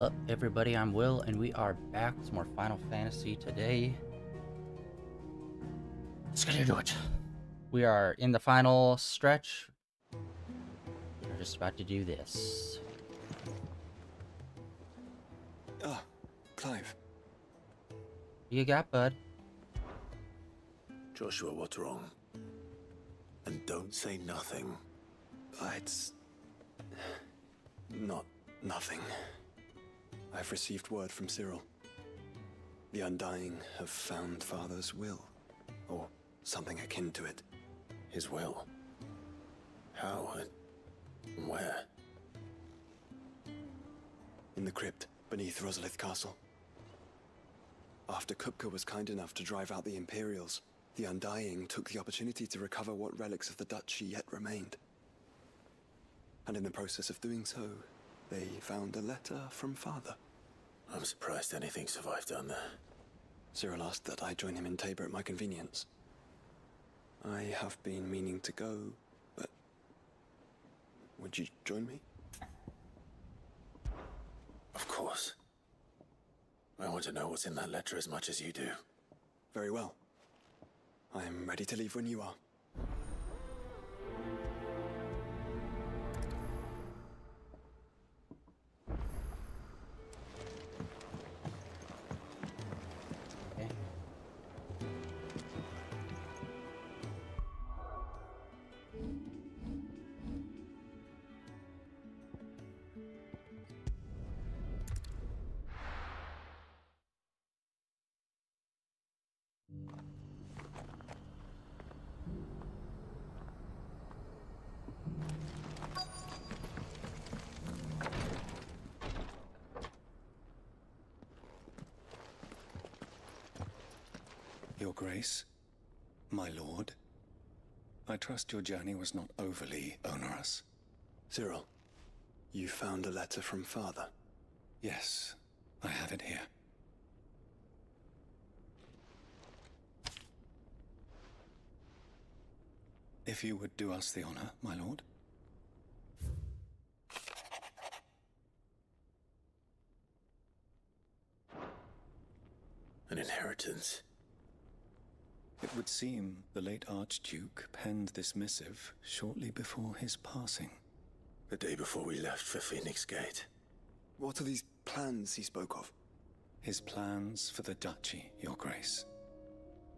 Up everybody, I'm Will and we are back with some more Final Fantasy today. Let's get into it. We are in the final stretch. We're just about to do this. Ah, Clive. You got, bud? Joshua, what's wrong? And don't say nothing. It's not nothing. I've received word from Cyril. The Undying have found Father's will, or something akin to it. His will? How and where? In the crypt beneath Rosalith Castle. After Kupka was kind enough to drive out the Imperials, the Undying took the opportunity to recover what relics of the Duchy yet remained. And in the process of doing so, they found a letter from Father. I'm surprised anything survived down there. Cyril asked that I join him in Tabor at my convenience. I have been meaning to go, but would you join me? Of course. I want to know what's in that letter as much as you do. Very well. I am ready to leave when you are. Okay. Your Grace, my lord, I trust your journey was not overly onerous. Cyril, you found a letter from Father. Yes, I have it here. If you would do us the honor, my lord. An inheritance. It would seem the late Archduke penned this missive shortly before his passing. The day before we left for Phoenix Gate. What are these plans he spoke of? His plans for the Duchy, Your Grace.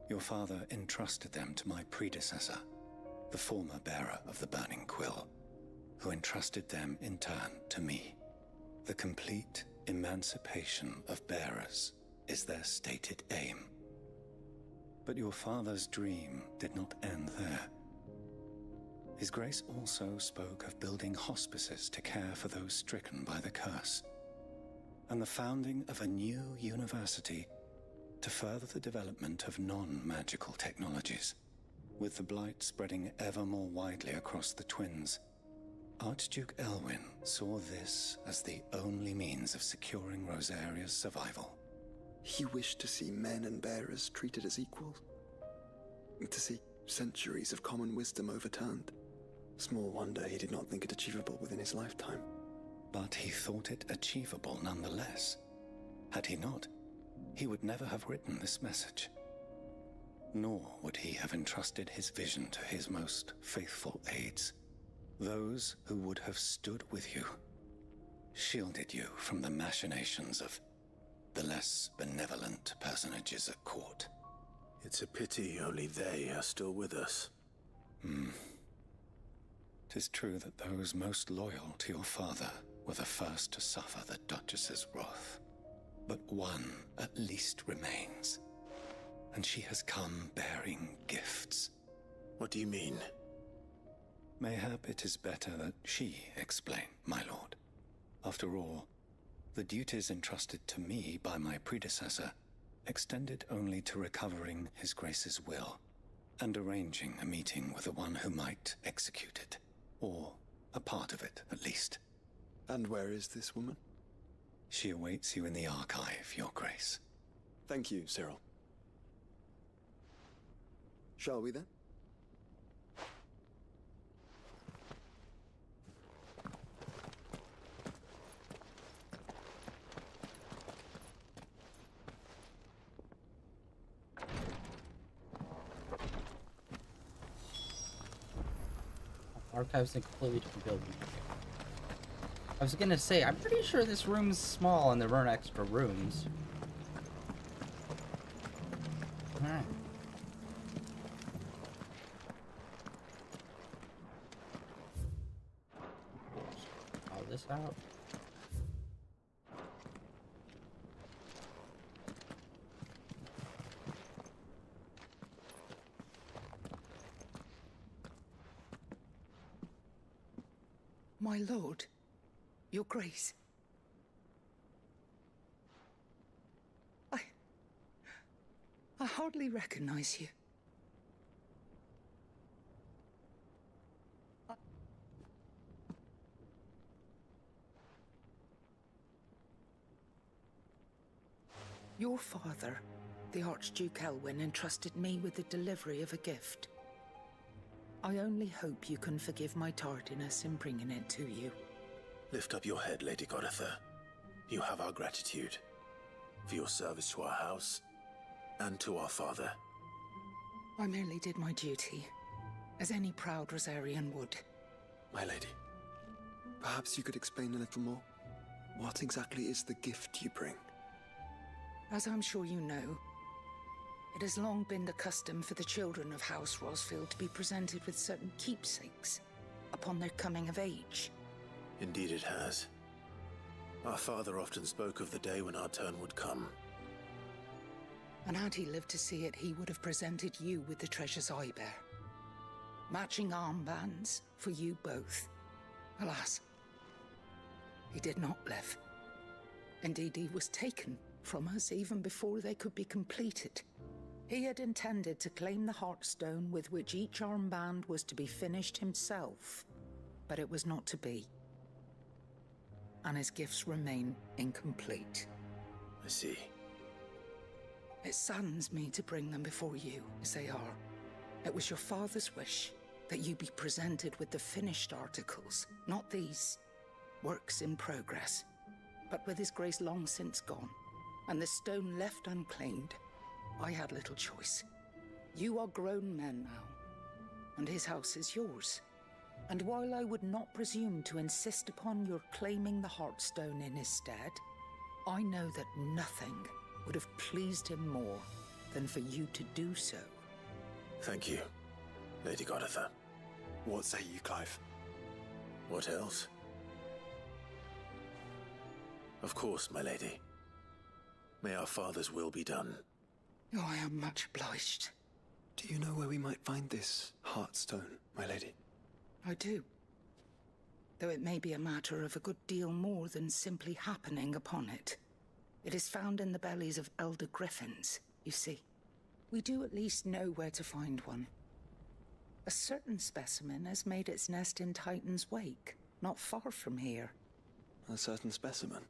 Your father entrusted them to my predecessor, the former bearer of the Burning Quill, who entrusted them in turn to me. The complete emancipation of bearers is their stated aim. But your father's dream did not end there. His Grace also spoke of building hospices to care for those stricken by the curse, and the founding of a new university to further the development of non-magical technologies. With the blight spreading ever more widely across the twins, Archduke Elwyn saw this as the only means of securing Rosaria's survival. He wished to see men and bearers treated as equals. To see centuries of common wisdom overturned. Small wonder he did not think it achievable within his lifetime. But he thought it achievable nonetheless. Had he not, he would never have written this message. Nor would he have entrusted his vision to his most faithful aides, those who would have stood with you, shielded you from the machinations of the less benevolent personages at court. It's a pity only they are still with us. 'Tis true that those most loyal to your father were the first to suffer the Duchess's wrath. But one at least remains, and she has come bearing gifts. What do you mean? Mayhap it is better that she explain, my lord. After all, the duties entrusted to me by my predecessor extended only to recovering His Grace's will and arranging a meeting with the one who might execute it, or a part of it at least. And where is this woman? She awaits you in the archive, Your Grace. Thank you, Cyril. Shall we then? Archives in a completely different building. I was gonna say, I'm pretty sure this room's small and there weren't extra rooms. Alright. All this out. My lord, your grace. I hardly recognize you. Your father, the Archduke Elwyn, entrusted me with the delivery of a gift. I only hope you can forgive my tardiness in bringing it to you. Lift up your head, Lady Garuda. You have our gratitude for your service to our house and to our father. I merely did my duty, as any proud Rosarian would. My lady, perhaps you could explain a little more? What exactly is the gift you bring? As I'm sure you know, it has long been the custom for the children of House Rosfield to be presented with certain keepsakes upon their coming of age. Indeed it has. Our father often spoke of the day when our turn would come. And had he lived to see it, he would have presented you with the treasures I bear. Matching armbands for you both. Alas, he did not live. Indeed, he was taken from us even before they could be completed. He had intended to claim the Heartstone with which each armband was to be finished himself, but it was not to be. And his gifts remain incomplete. I see. It saddens me to bring them before you, as they are. It was your father's wish that you be presented with the finished articles, not these works in progress. But with his grace long since gone, and the stone left unclaimed, I had little choice. You are grown men now, and his house is yours. And while I would not presume to insist upon your claiming the Heartstone in his stead, I know that nothing would have pleased him more than for you to do so. Thank you, Lady Garuda. What say you, Clive? What else? Of course, my lady. May our father's will be done. Oh, I am much obliged. Do you know where we might find this Heartstone, my lady? I do. Though it may be a matter of a good deal more than simply happening upon it. It is found in the bellies of elder griffins, you see. We do at least know where to find one. A certain specimen has made its nest in Titan's Wake, not far from here. A certain specimen?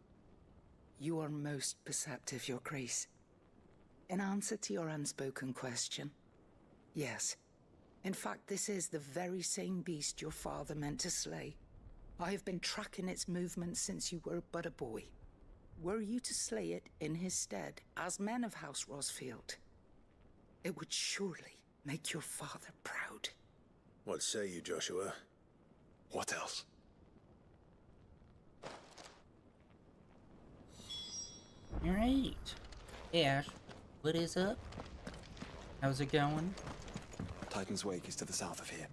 You are most perceptive, Your Grace. In answer to your unspoken question, yes. In fact, this is the very same beast your father meant to slay. I have been tracking its movements since you were but a boy. Were you to slay it in his stead, as men of House Rosfield, it would surely make your father proud. What say you, Joshua? What else? Alright. Hey Ash, what is up? How's it going? Titan's Wake is to the south of here.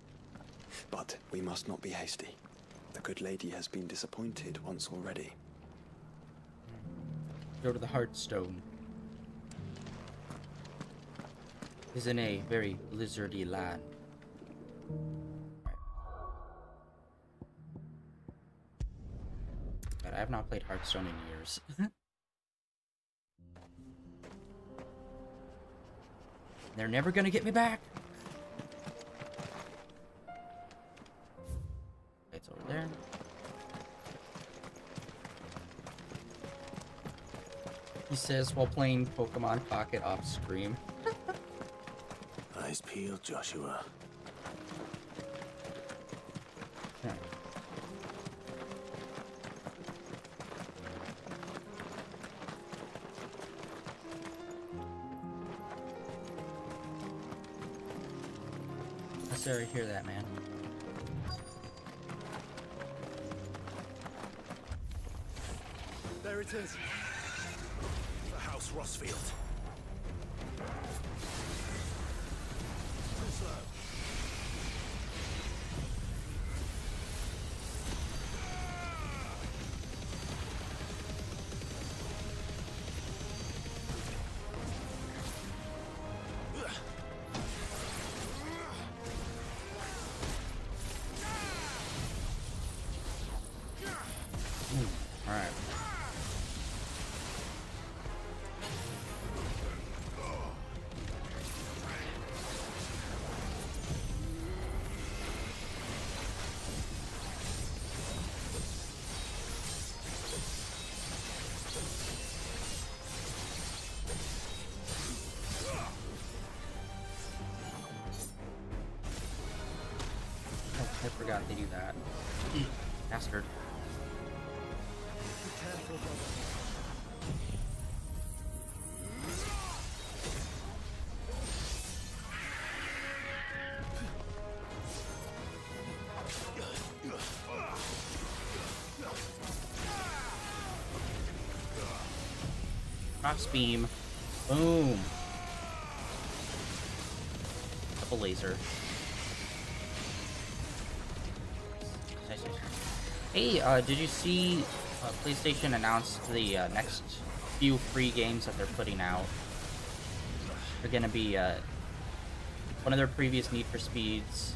But we must not be hasty. The good lady has been disappointed once already. Go to the Heartstone. Is in a very lizardy land. God, I have not played Hearthstone in years. They're never gonna get me back. It's over there. He says while playing Pokemon Pocket off stream. Eyes peeled, Joshua. Yeah. Sorry to hear that, man. There it is. The House Rossfield. Too slow. Alright. Oh, I forgot they do that. Bastard. Cross beam. Boom. Double laser. Nice. Hey, did you see PlayStation announced the next few free games that they're putting out? They're gonna be one of their previous Need for Speeds,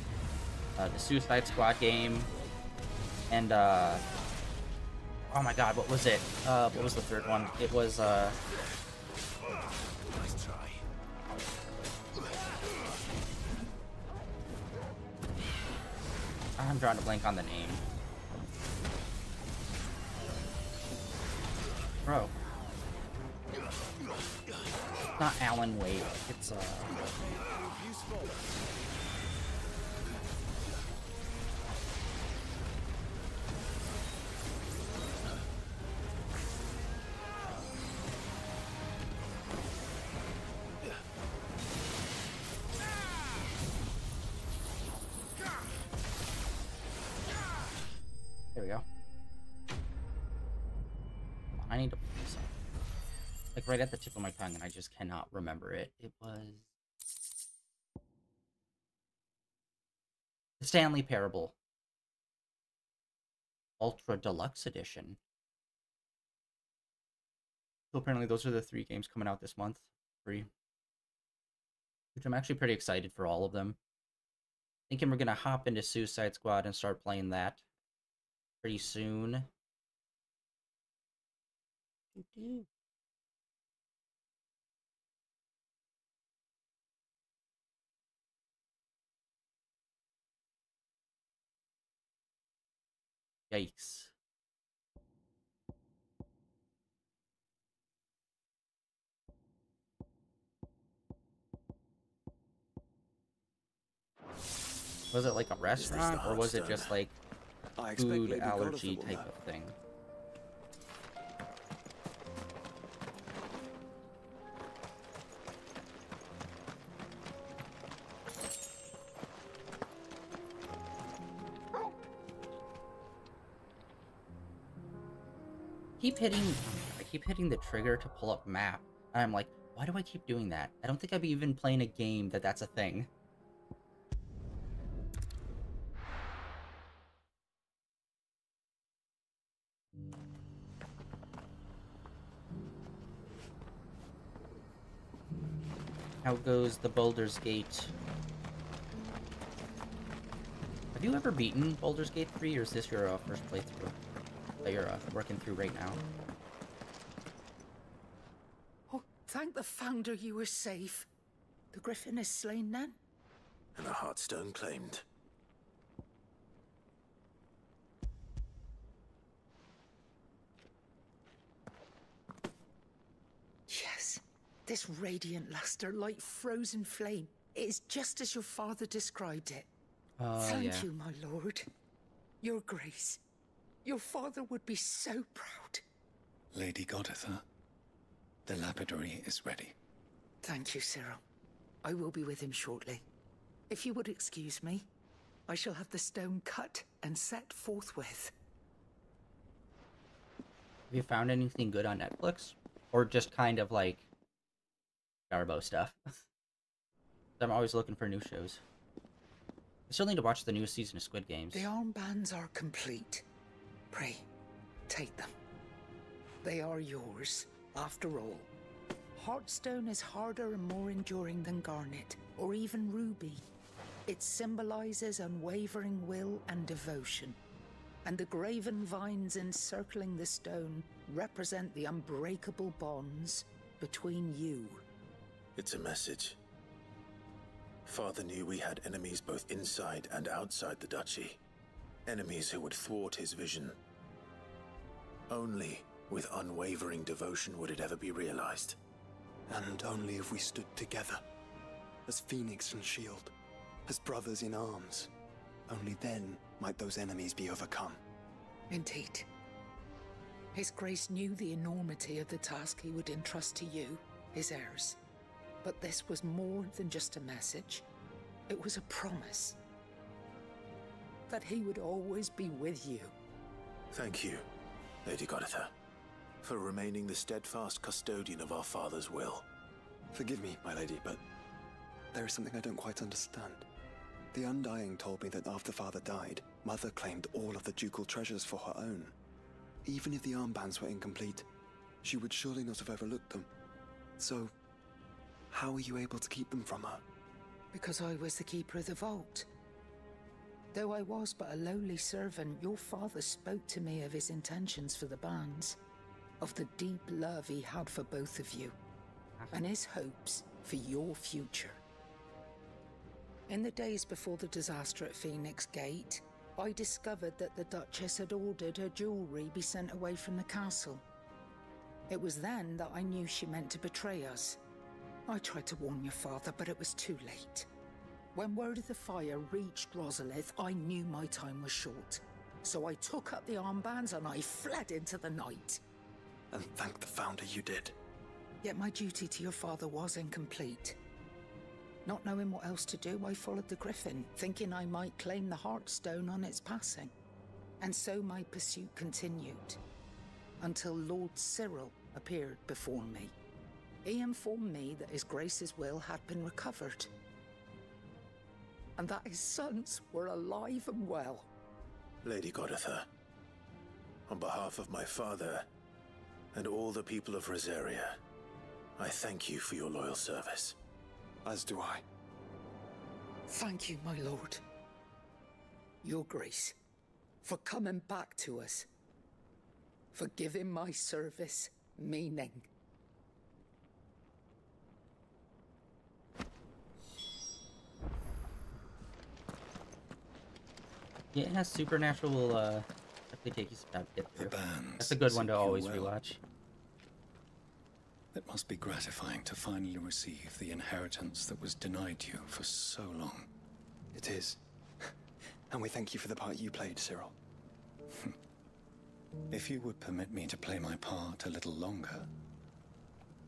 the Suicide Squad game, and oh my god, what was it? What was the third one? It was Nice try. I'm drawing a blank on the name. Bro. It's not Alan Wake. It's there we go. I need to pull this up. Like right at the tip of my tongue, and I just cannot remember it. It was the Stanley Parable Ultra Deluxe Edition. So apparently those are the 3 games coming out this month, free. Which I'm actually pretty excited for all of them. Thinking we're gonna hop into Suicide Squad and start playing that pretty soon. Yikes. Was it like a restaurant, or was it just like food allergy type of thing? I keep hitting the trigger to pull up map, and I'm like, why do I keep doing that? I don't think I've even playing a game that's a thing. How goes the Baldur's Gate? Have you ever beaten Baldur's Gate 3, or is this your first playthrough that you're working through right now? Oh, thank the Founder you were safe. The Griffin is slain now? And a Heartstone claimed. Yes. This radiant luster, like frozen flame. It is just as your father described it. Thank you, my lord. Your grace. Your father would be so proud. Lady Goditha, the lapidary is ready. Thank you, Cyril. I will be with him shortly. If you would excuse me, I shall have the stone cut and set forthwith. Have you found anything good on Netflix? Or just kind of like Garbo stuff? I'm always looking for new shows. I still need to watch the newest season of Squid Games. The armbands are complete. Pray, take them. They are yours, after all. Heartstone is harder and more enduring than garnet, or even ruby. It symbolizes unwavering will and devotion. And the graven vines encircling the stone represent the unbreakable bonds between you. It's a message. Father knew we had enemies both inside and outside the duchy. Enemies who would thwart his vision. Only with unwavering devotion would it ever be realized. And only if we stood together, as Phoenix and Shield, as brothers in arms. Only then might those enemies be overcome. Indeed. His Grace knew the enormity of the task he would entrust to you, his heirs. But this was more than just a message. It was a promise. That he would always be with you. Thank you, Lady Garuda, for remaining the steadfast custodian of our father's will. Forgive me, my lady, but there is something I don't quite understand. The Undying told me that after Father died, Mother claimed all of the ducal treasures for her own. Even if the armbands were incomplete, she would surely not have overlooked them. So, how were you able to keep them from her? Because I was the keeper of the vault. Though I was but a lowly servant, your father spoke to me of his intentions for the bands, of the deep love he had for both of you, and his hopes for your future. In the days before the disaster at Phoenix Gate, I discovered that the Duchess had ordered her jewelry be sent away from the castle. It was then that I knew she meant to betray us. I tried to warn your father, but it was too late. When word of the fire reached Rosalith, I knew my time was short. So I took up the armbands and I fled into the night. And thank the Founder you did. Yet my duty to your father was incomplete. Not knowing what else to do, I followed the Griffin, thinking I might claim the Heartstone on its passing. And so my pursuit continued, until Lord Cyril appeared before me. He informed me that His Grace's will had been recovered, and that his sons were alive and well. Lady Garuda, on behalf of my father and all the people of Rosaria, I thank you for your loyal service. As do I. Thank you, my lord. Your Grace, for coming back to us, for giving my service meaning. Yeah, Supernatural will definitely take you some time to get through. The bands That's a good one to suit you always well. rewatch. It must be gratifying to finally receive the inheritance that was denied you for so long. It is. And we thank you for the part you played, Cyril. If you would permit me to play my part a little longer,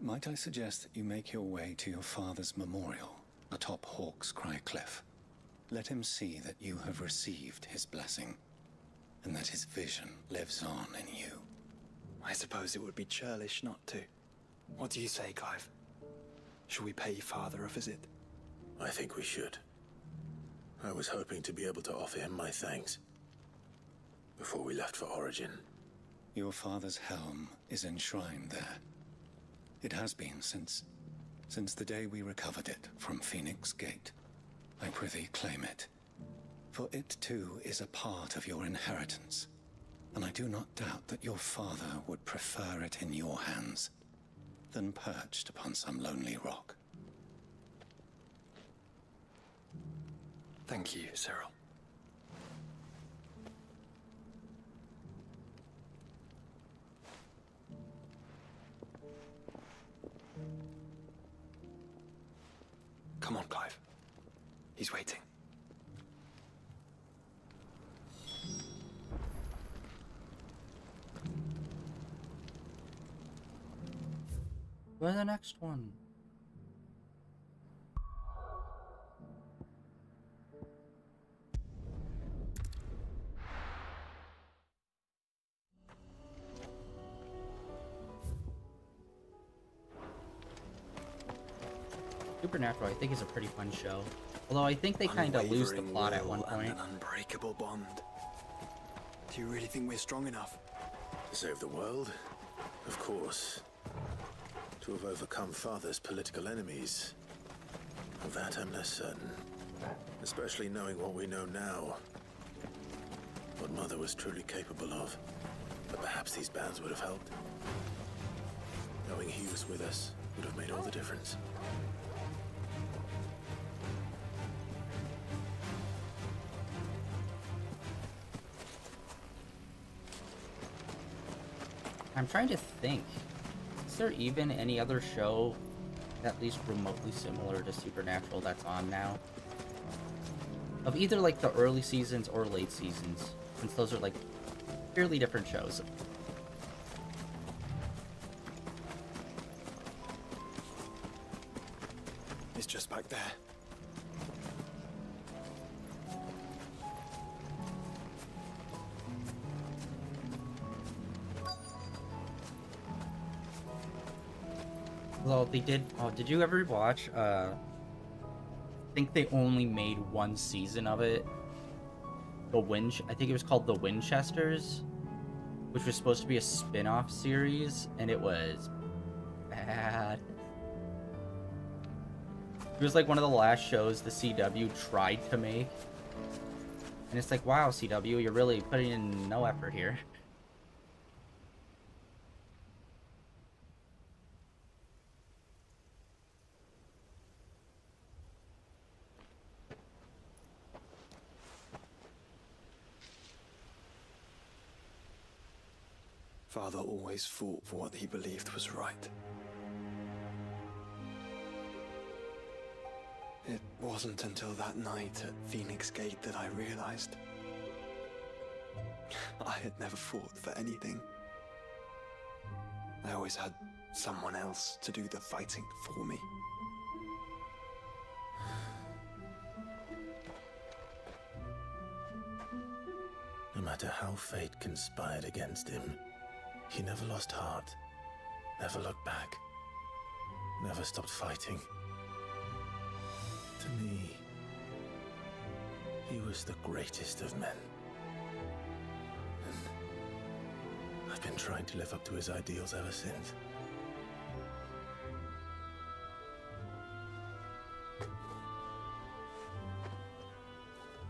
might I suggest that you make your way to your father's memorial atop Hawk's Cry Cliff? Let him see that you have received his blessing, and that his vision lives on in you. I suppose it would be churlish not to. What do you say, Clive? Should we pay Father a visit? I think we should. I was hoping to be able to offer him my thanks before we left for Origin. Your father's helm is enshrined there. It has been since the day we recovered it from Phoenix Gate. I prithee claim it, for it too is a part of your inheritance, and I do not doubt that your father would prefer it in your hands than perched upon some lonely rock. Thank you, Cyril. Come on, Clive. He's waiting. Where's the next one? Supernatural, I think, is a pretty fun show. Although I think they kind of lose the plot at one point. And an unbreakable bond. Do you really think we're strong enough? To save the world? Of course. To have overcome Father's political enemies. Of that I'm less certain. Especially knowing what we know now. What Mother was truly capable of. But perhaps these bands would have helped. Knowing he was with us would have made all the difference. I'm trying to think. Is there even any other show at least remotely similar to Supernatural that's on now? Of either like the early seasons or late seasons, since those are like fairly different shows. It's just back there. Well, they did. Oh, did you ever watch? I think they only made one season of it. I think it was called The Winchesters, which was supposed to be a spin-off series, and it was bad. It was like one of the last shows the CW tried to make, and it's like, wow, CW, you're really putting in no effort here. Father always fought for what he believed was right. It wasn't until that night at Phoenix Gate that I realized I had never fought for anything. I always had someone else to do the fighting for me. No matter how fate conspired against him, he never lost heart, never looked back, never stopped fighting. To me, he was the greatest of men. And I've been trying to live up to his ideals ever since.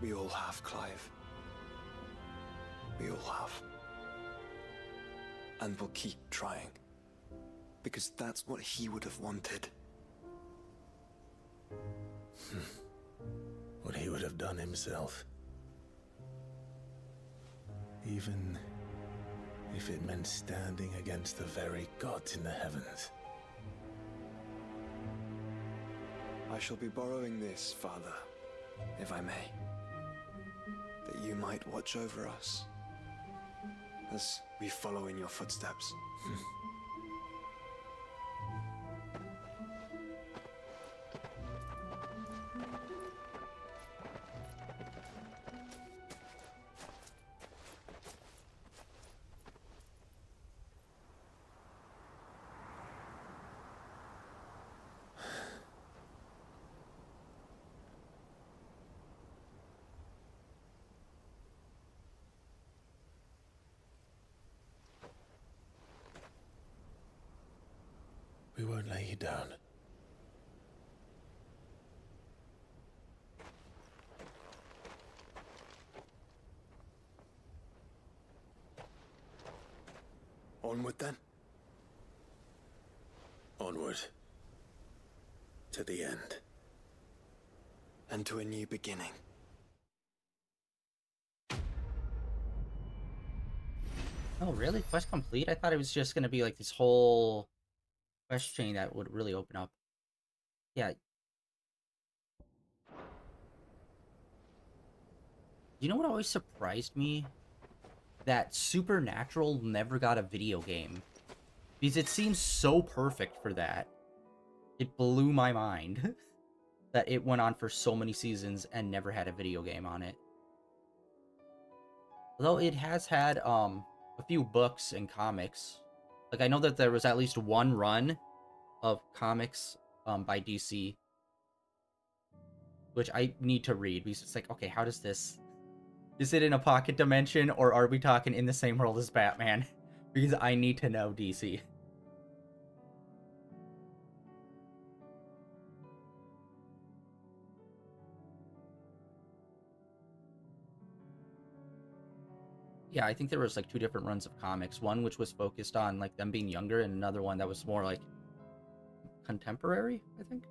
We all have, Clive. We all have. And we'll keep trying. Because that's what he would have wanted. What he would have done himself. Even if it meant standing against the very gods in the heavens. I shall be borrowing this, Father, if I may. That you might watch over us as we follow in your footsteps. We won't lay you down. Onward then. Onward. To the end. And to a new beginning. Oh, really? Quest complete? I thought it was just gonna be like this whole quest chain that would really open up. Yeah. You know what always surprised me? That Supernatural never got a video game. Because it seems so perfect for that. It blew my mind that it went on for so many seasons and never had a video game on it. Although it has had a few books and comics. Like, I know that there was at least one run of comics by DC which I need to read because it's like, okay, how does this... Is it in a pocket dimension, or are we talking in the same world as Batman? Because I need to know, DC. Yeah, I think there was like 2 different runs of comics. One which was focused on like them being younger, and another one that was more like contemporary, I think.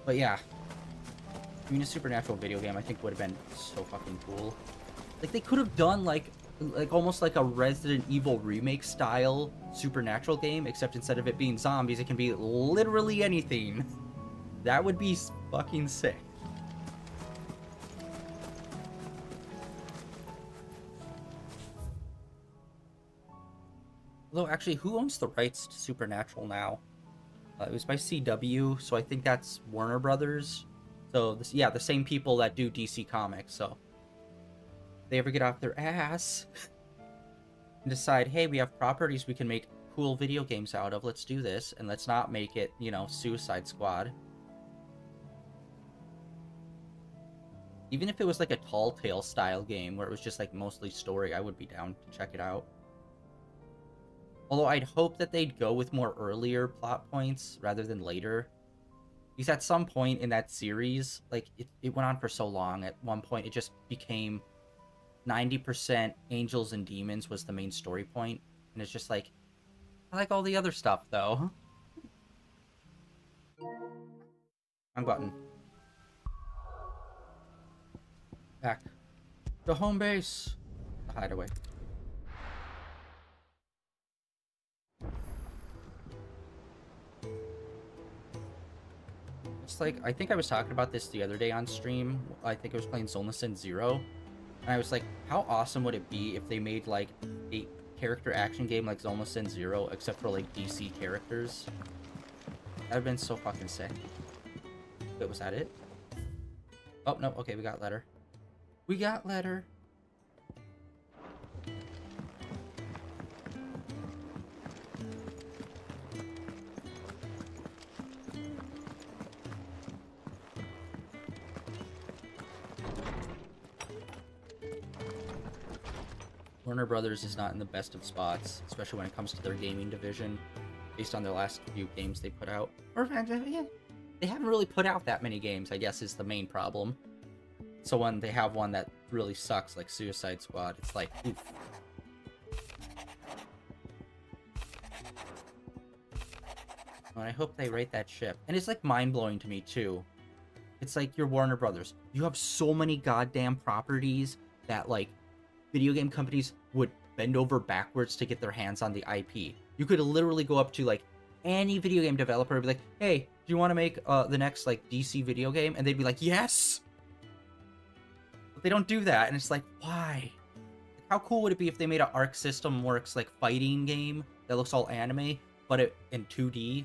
But yeah, I mean, a Supernatural video game I think would have been so fucking cool. Like they could have done like almost like a Resident Evil remake style Supernatural game, except instead of it being zombies, it can be literally anything. That would be fucking sick. Although, actually, who owns the rights to Supernatural now? It was by CW, so I think that's Warner Brothers. So, this, yeah, the same people that do DC Comics, so... If they ever get off their ass and decide, hey, we have properties we can make cool video games out of, let's do this, and let's not make it, you know, Suicide Squad. Even if it was like a Tall Tale style game, where it was just like mostly story, I would be down to check it out. Although I'd hope that they'd go with more earlier plot points rather than later. Because at some point in that series, like, it went on for so long, at one point it just became 90% angels and demons was the main story point. And it's just like, I like all the other stuff, though. Wrong button. Back. To home base. The hideaway. Like, I think I was talking about this the other day on stream. I think I was playing Zonasen Zero, and I was like, how awesome would it be if they made like a character action game like Zonasen Zero, except for like DC characters? That'd have been so fucking sick. Wait, was that it? Oh no, okay, we got letter. We got letter. Warner Brothers is not in the best of spots, especially when it comes to their gaming division, based on their last few games they put out. Or, yeah, they haven't really put out that many games, I guess, is the main problem. So when they have one that really sucks, like Suicide Squad, it's like, oof. And I hope they rate that ship. And it's, like, mind-blowing to me, too. It's like, you're Warner Brothers. You have so many goddamn properties that, like, video game companies would bend over backwards to get their hands on the IP. You could literally go up to, like, any video game developer and be like, hey, do you want to make the next, like, DC video game? And they'd be like, yes! But they don't do that, and it's like, why? How cool would it be if they made an Arc System Works, like, fighting game that looks all anime, but it in 2D,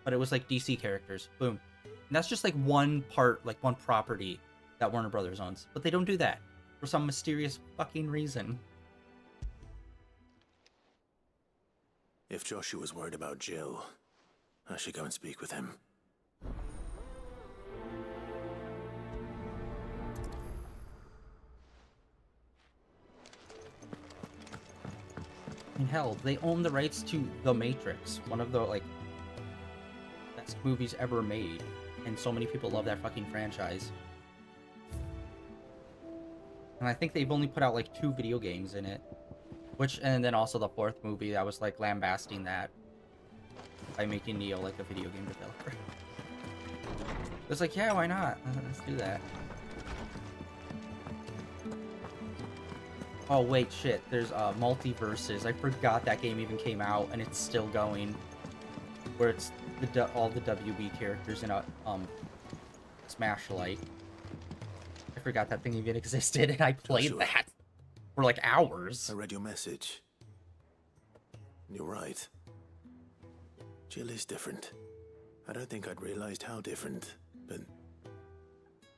but it was, like, DC characters. Boom. And that's just, like, one part, like, one property that Warner Brothers owns. But they don't do that. For some mysterious fucking reason. If Joshua's worried about Jill, I should go and speak with him. I mean, hell, they own the rights to The Matrix, one of the, like, best movies ever made. And so many people love that fucking franchise. And I think they've only put out, like, 2 video games in it. And then also the 4th movie that was, like, lambasting that. By making Neo, like, a video game developer. It's like, yeah, why not? Let's do that. Oh, wait, shit. There's, Multiverses. I forgot that game even came out, and it's still going. Where it's all the WB characters in a, Smash Light. I forgot that thing even existed, and I played that for like hours. I read your message. You're right. Jill is different. I don't think I'd realized how different, but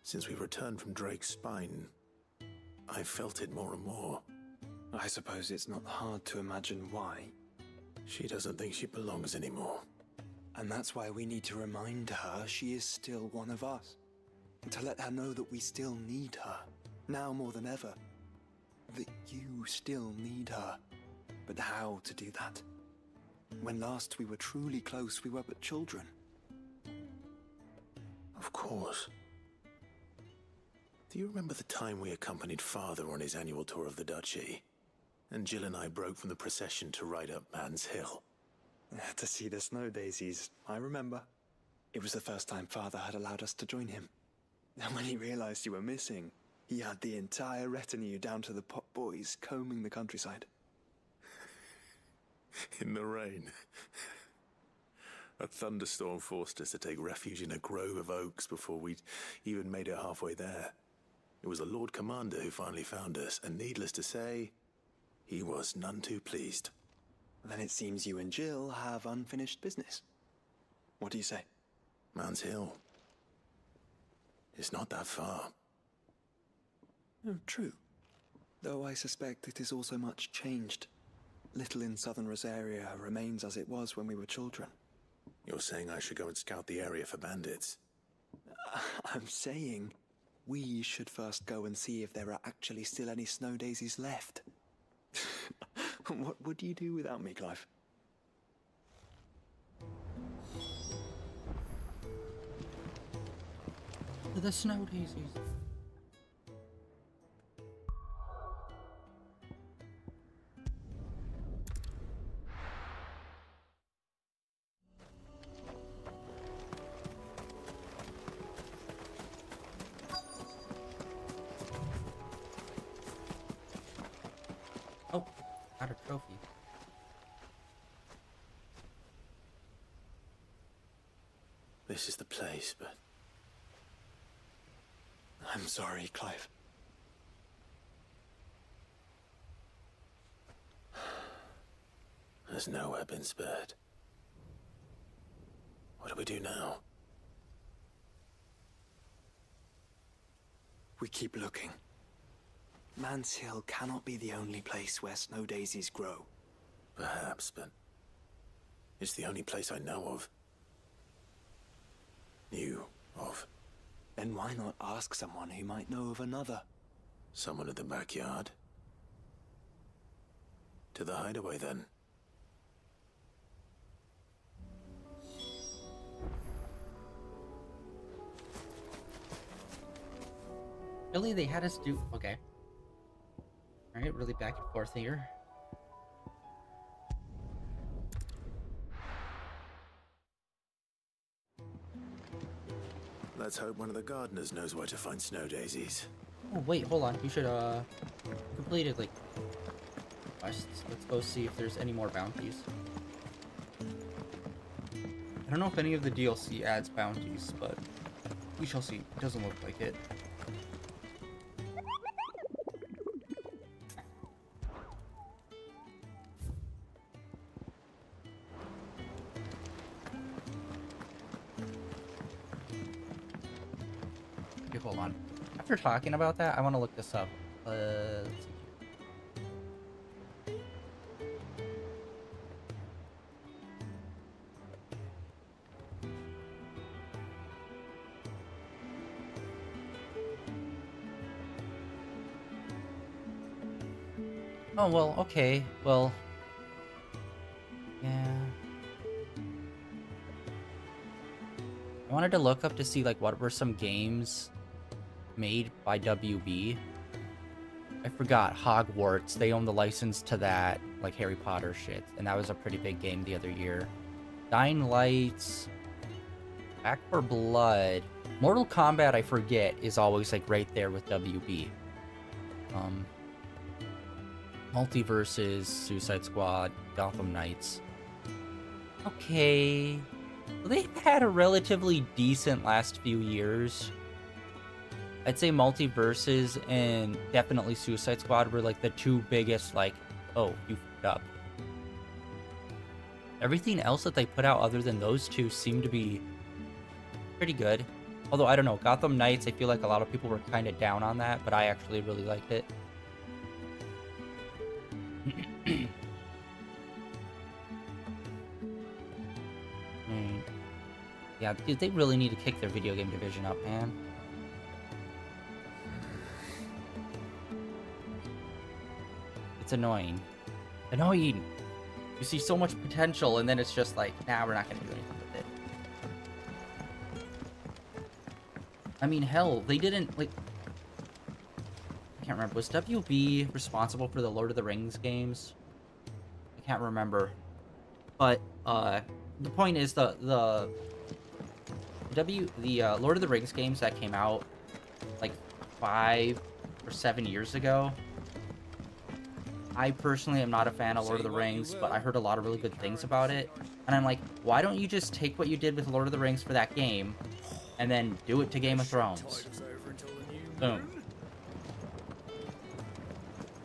since we returned from Drake's spine, I've felt it more and more. I suppose it's not hard to imagine why. She doesn't think she belongs anymore. And that's why we need to remind her she is still one of us. To let her know that we still need her, now more than ever. That you still need her. But how to do that? When last we were truly close, we were but children. Of course. Do you remember the time we accompanied Father on his annual tour of the Duchy? And Jill and I broke from the procession to ride up Man's Hill. To see the snow daisies, I remember. It was the first time Father had allowed us to join him. And when he realized you were missing, he had the entire retinue down to the pot boys combing the countryside. In the rain. A thunderstorm forced us to take refuge in a grove of oaks before we'd even made it halfway there. It was the Lord Commander who finally found us, and needless to say, he was none too pleased. Then it seems you and Jill have unfinished business. What do you say? Man's Hill. It's not that far. Oh, true. Though I suspect it is also much changed. Little in southern Rosaria remains as it was when we were children. You're saying I should go and scout the area for bandits? I'm saying we should first go and see if there are actually still any snow daisies left. What would you do without me, Clive? The snow daisies. Oh, got a trophy. This is the place, but... I'm sorry, Clive. There's nowhere been spared. What do we do now? We keep looking. Man's Hill cannot be the only place where snow daisies grow. Perhaps, but it's the only place I know of. Knew of. Then why not ask someone who might know of another? Someone in the backyard? To the hideaway, then. Really, they had us do... Okay. Alright, really back and forth here. Let's hope one of the gardeners knows where to find snow daisies. Oh, wait, hold on. You should, completed, like, quests. Let's go see if there's any more bounties. I don't know if any of the DLC adds bounties, but we shall see. It doesn't look like it. Okay, hold on. After talking about that, I want to look this up. Let's see. Oh, well, okay. Well, yeah. I wanted to look up to see, like, what were some games made by WB. I forgot. Hogwarts. They own the license to that, like, Harry Potter shit. And that was a pretty big game the other year. Dying Light. Back 4 Blood. Mortal Kombat, I forget, is always, like, right there with WB. Multiverses, Suicide Squad, Gotham Knights. Okay. Well, they've had a relatively decent last few years. I'd say Multiverses and definitely Suicide Squad were like the two biggest, like, oh, you fucked up. Everything else that they put out other than those two seemed to be pretty good. Although, I don't know, Gotham Knights, I feel like a lot of people were kind of down on that, but I actually really liked it. Yeah, dude, they really need to kick their video game division up, man. It's annoying. Annoying! You see so much potential, and then it's just like, nah, we're not gonna do anything with it. I mean, hell, they didn't, like... I can't remember. Was WB responsible for the Lord of the Rings games? I can't remember. But, the point is, the Lord of the Rings games that came out, like, 5 or 7 years ago, I personally am not a fan of Lord of the Rings, but I heard a lot of really good things about it. And I'm like, why don't you just take what you did with Lord of the Rings for that game, and then do it to Game of Thrones? Boom.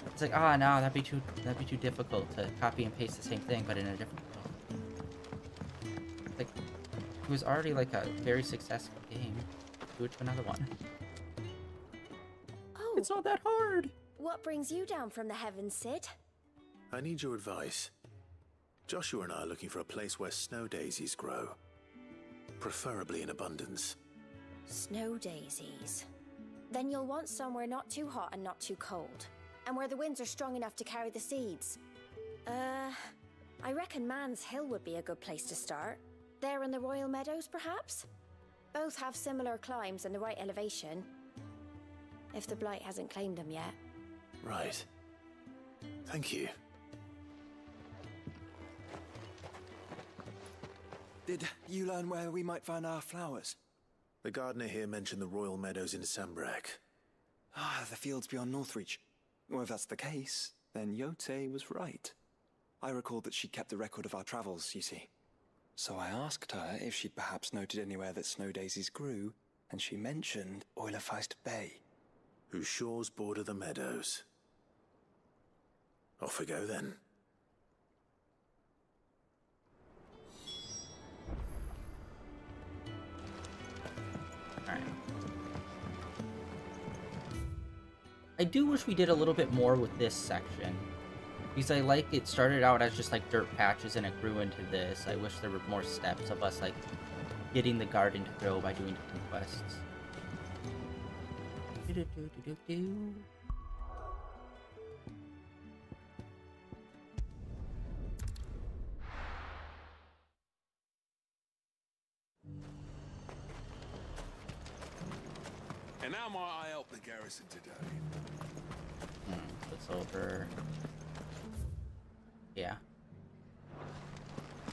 It's like, ah, no, that'd be too difficult to copy and paste the same thing, but in a different way. Like, it was already like a very successful game. Do it to another one. Oh, it's not that hard. What brings you down from the heavens, Sid? I need your advice. Joshua and I are looking for a place where snow daisies grow. Preferably in abundance. Snow daisies. Then you'll want somewhere not too hot and not too cold. And where the winds are strong enough to carry the seeds. I reckon Man's Hill would be a good place to start. There in the Royal Meadows, perhaps? Both have similar climbs and the right elevation. If the Blight hasn't claimed them yet. Right. Thank you. Did you learn where we might find our flowers? The gardener here mentioned the Royal Meadows in Sambrak. Ah, the fields beyond Northreach. Well, if that's the case, then Yote was right. I recalled that she kept a record of our travels, you see. So I asked her if she'd perhaps noted anywhere that snow daisies grew, and she mentioned Oilefeist Bay. Whose shores border the meadows. Off we go then. Alright. I do wish we did a little bit more with this section. Because I like it started out as just like dirt patches and it grew into this. I wish there were more steps of us like getting the garden to grow by doing different quests. And how might I help the garrison today? It's over. Yeah.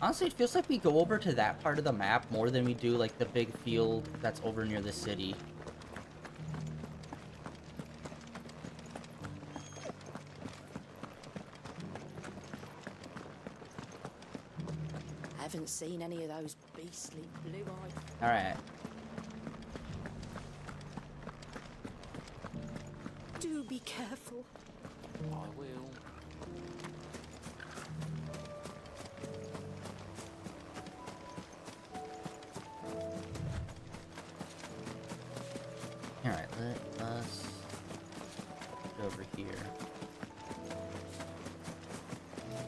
Honestly, it feels like we go over to that part of the map more than we do like the big field that's over near the city. Haven't seen any of those beastly blue eyes. Alright. Do be careful. I will. Alright, let us go over here.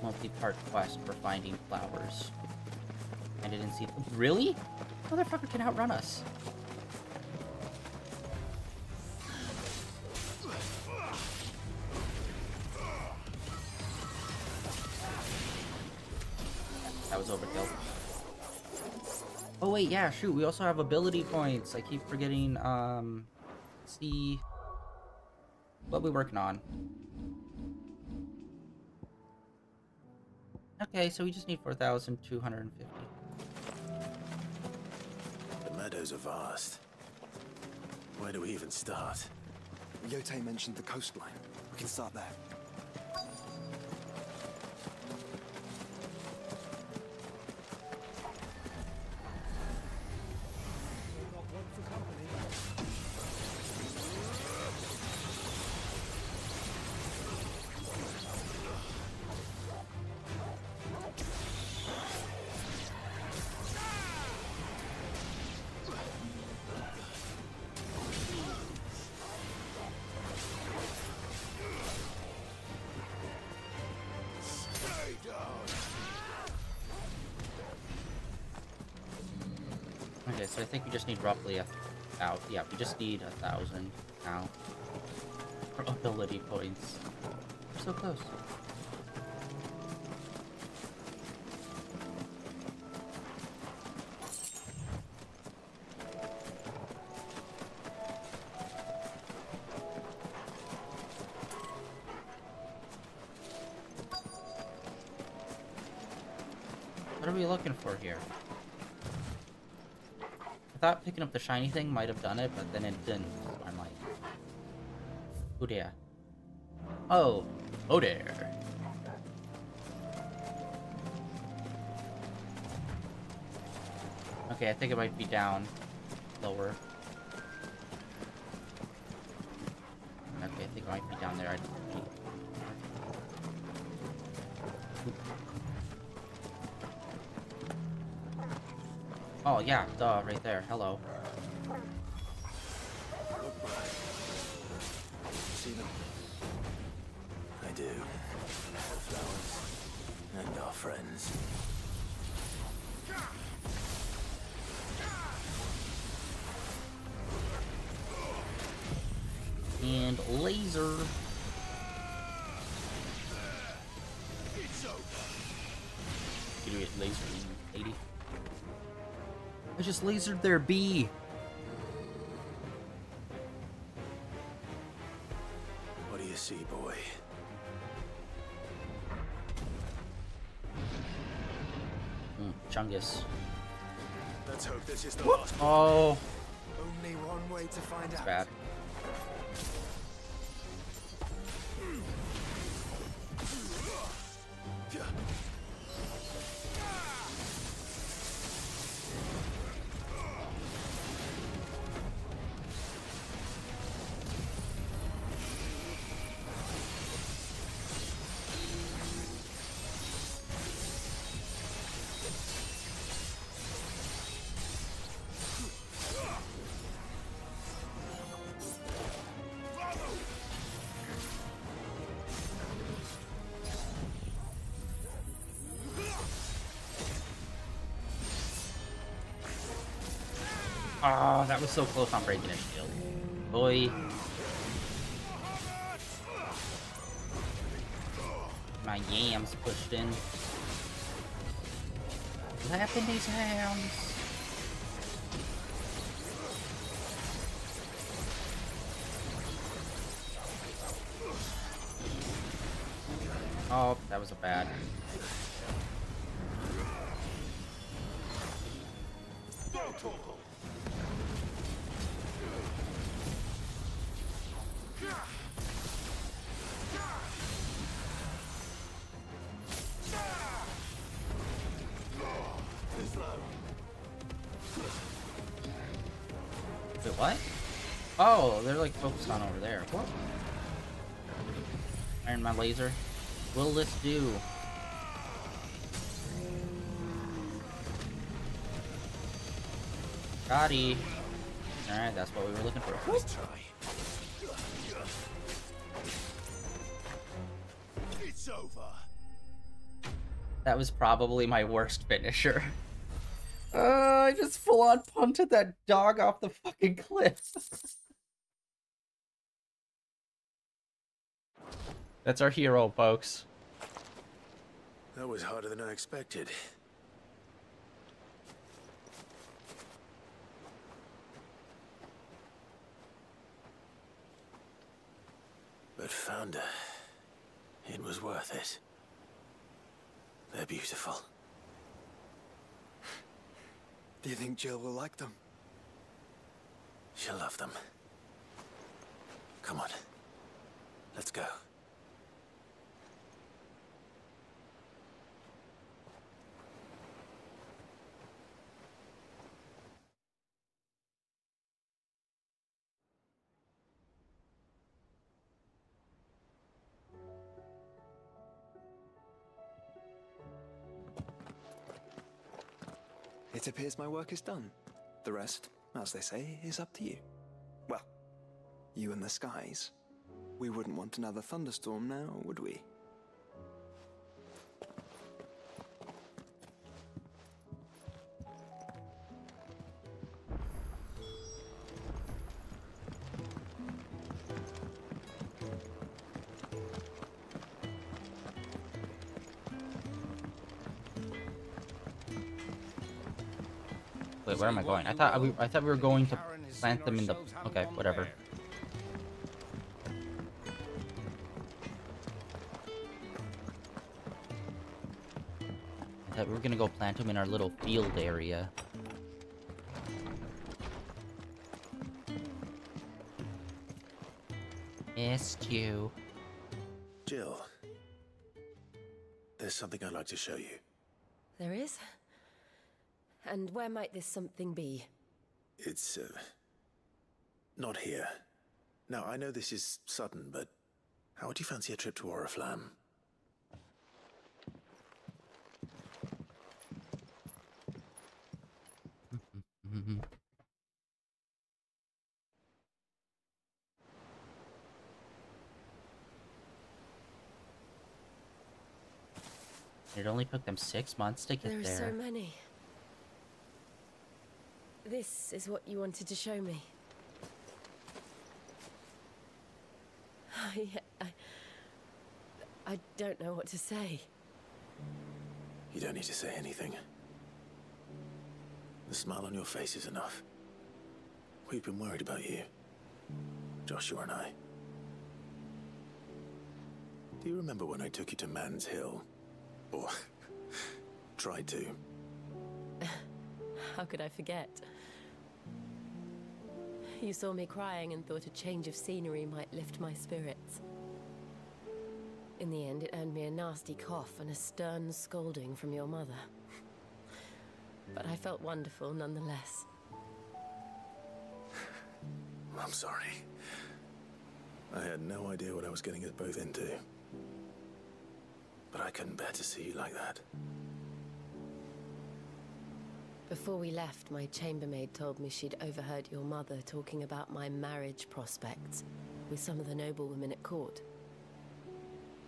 Multi-part quest for finding flowers. I didn't see them. Really? Motherfucker can outrun us. That was overkill. Oh wait, yeah, shoot, we also have ability points. I keep forgetting, let's see what we're working on. Okay, so we just need 4,250. The meadows are vast. Where do we even start? Yote mentioned the coastline. We can start there. Okay, so I think we just need roughly yeah, we just need 1,000 now for ability points. We're so close. What are we looking for here? I thought picking up the shiny thing might have done it, but then it didn't. So I'm like, oh dear. Oh, oh dear. Okay, I think it might be down lower. Okay, I think it might be down there. Oh yeah, duh, right there. Hello. See them? I do. The flowers and our friends. And laser. You do it laser, you lady. I just lasered their bee. What do you see, boy? Chungus. Let's hope this is the last. Oh, Only one way to find that's out. bad. Oh, that was so close on breaking his shield. Boy. My yams pushed in. Clapping these hands. Oh, that was a bad. Wait, what? Oh, they're like focused on over there. What? Iron my laser. Will this do? Gotti. Alright, that's what we were looking for. Let's try. It's over. That was probably my worst finisher. I just full on punted that dog off the fucking cliff. That's our hero, folks. That was harder than I expected. But Founder, it was worth it. They're beautiful. Do you think Jill will like them? She'll love them. Come on. Let's go. It appears my work is done. The rest, as they say, is up to you. Well, you and the skies. We wouldn't want another thunderstorm now, would we? Wait, where am I going? I thought we were going to plant them in the... Okay, whatever. I thought we were gonna go plant them in our little field area. Missed you. Jill, there's something I'd like to show you. There is? And where might this something be? It's, not here. Now, I know this is sudden, but how would you fancy a trip to Oriflamme? It only took them 6 months to get there. There are so many. This is what you wanted to show me. I don't know what to say. You don't need to say anything. The smile on your face is enough. We've been worried about you, Joshua and I. Do you remember when I took you to Man's Hill? Or tried to? How could I forget? You saw me crying and thought a change of scenery might lift my spirits. In the end, it earned me a nasty cough and a stern scolding from your mother. But I felt wonderful nonetheless. I'm sorry. I had no idea what I was getting us both into. But I couldn't bear to see you like that. Before we left, my chambermaid told me she'd overheard your mother talking about my marriage prospects with some of the noblewomen at court.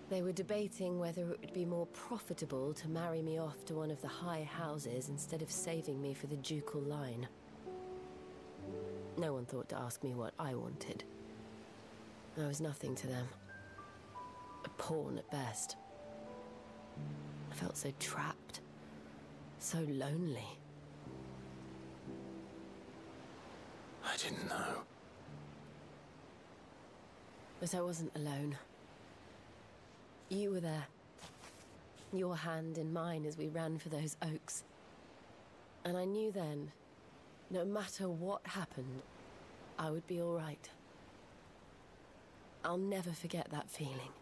They were debating whether it would be more profitable to marry me off to one of the high houses instead of saving me for the ducal line. No one thought to ask me what I wanted. I was nothing to them. A pawn at best. I felt so trapped, so lonely. I didn't know. But I wasn't alone. You were there. Your hand in mine as we ran for those oaks. And I knew then, no matter what happened, I would be all right. I'll never forget that feeling.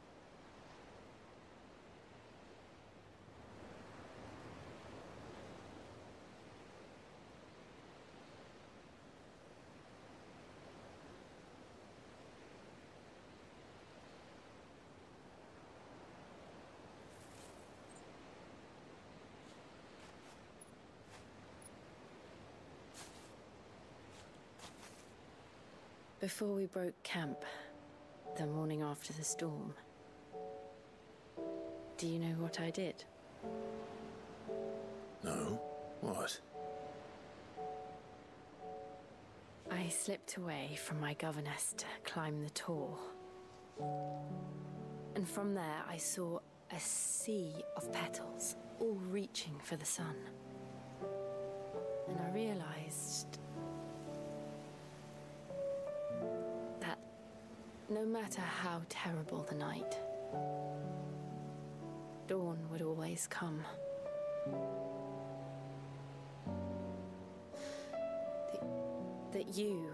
Before we broke camp, the morning after the storm, do you know what I did? No? What? I slipped away from my governess to climb the tor. And from there I saw a sea of petals, all reaching for the sun. And I realized that no matter how terrible the night, dawn would always come. That you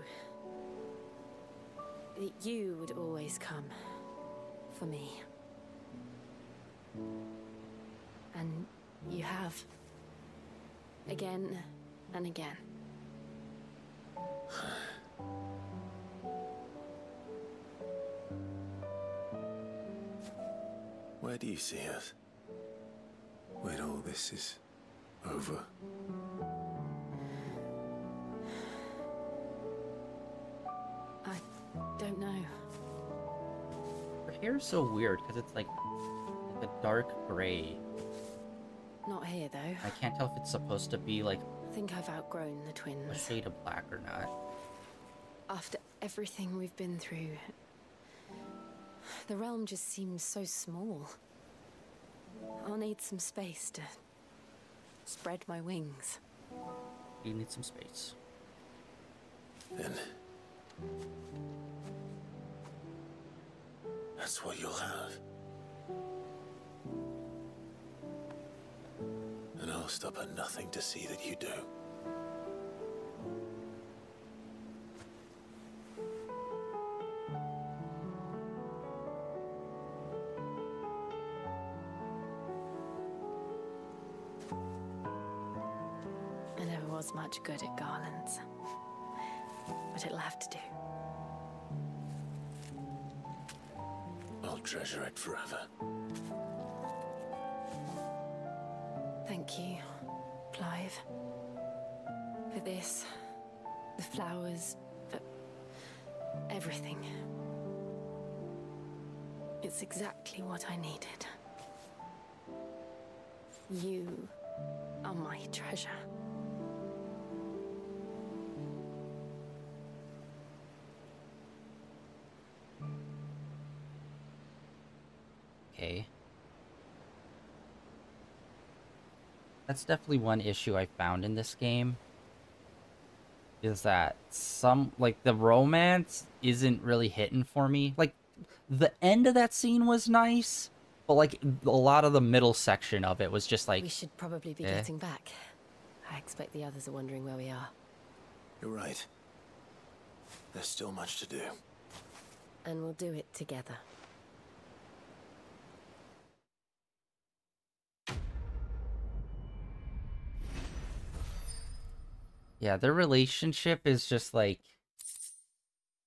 would always come for me. And you have. Again and again. Where do you see us? When all this is over? I don't know. Her hair's so weird because it's like a dark gray. Not here, though. I can't tell if it's supposed to be like I think I've outgrown the a twins. shade of black or not. After everything we've been through, the realm just seems so small. I'll need some space to spread my wings. You need some space. Then that's what you'll have. And I'll stop at nothing to see that you do. I never was much good at garlands, but it'll have to do. I'll treasure it forever. Thank you, Clive. For this, the flowers, for everything. It's exactly what I needed. You are my treasure. Okay. That's definitely one issue I found in this game. Is that the romance isn't really hitting for me. Like, the end of that scene was nice, but like, a lot of the middle section of it was just like... We should probably be getting back. I expect the others are wondering where we are. You're right. There's still much to do. And we'll do it together. Yeah, their relationship is just like,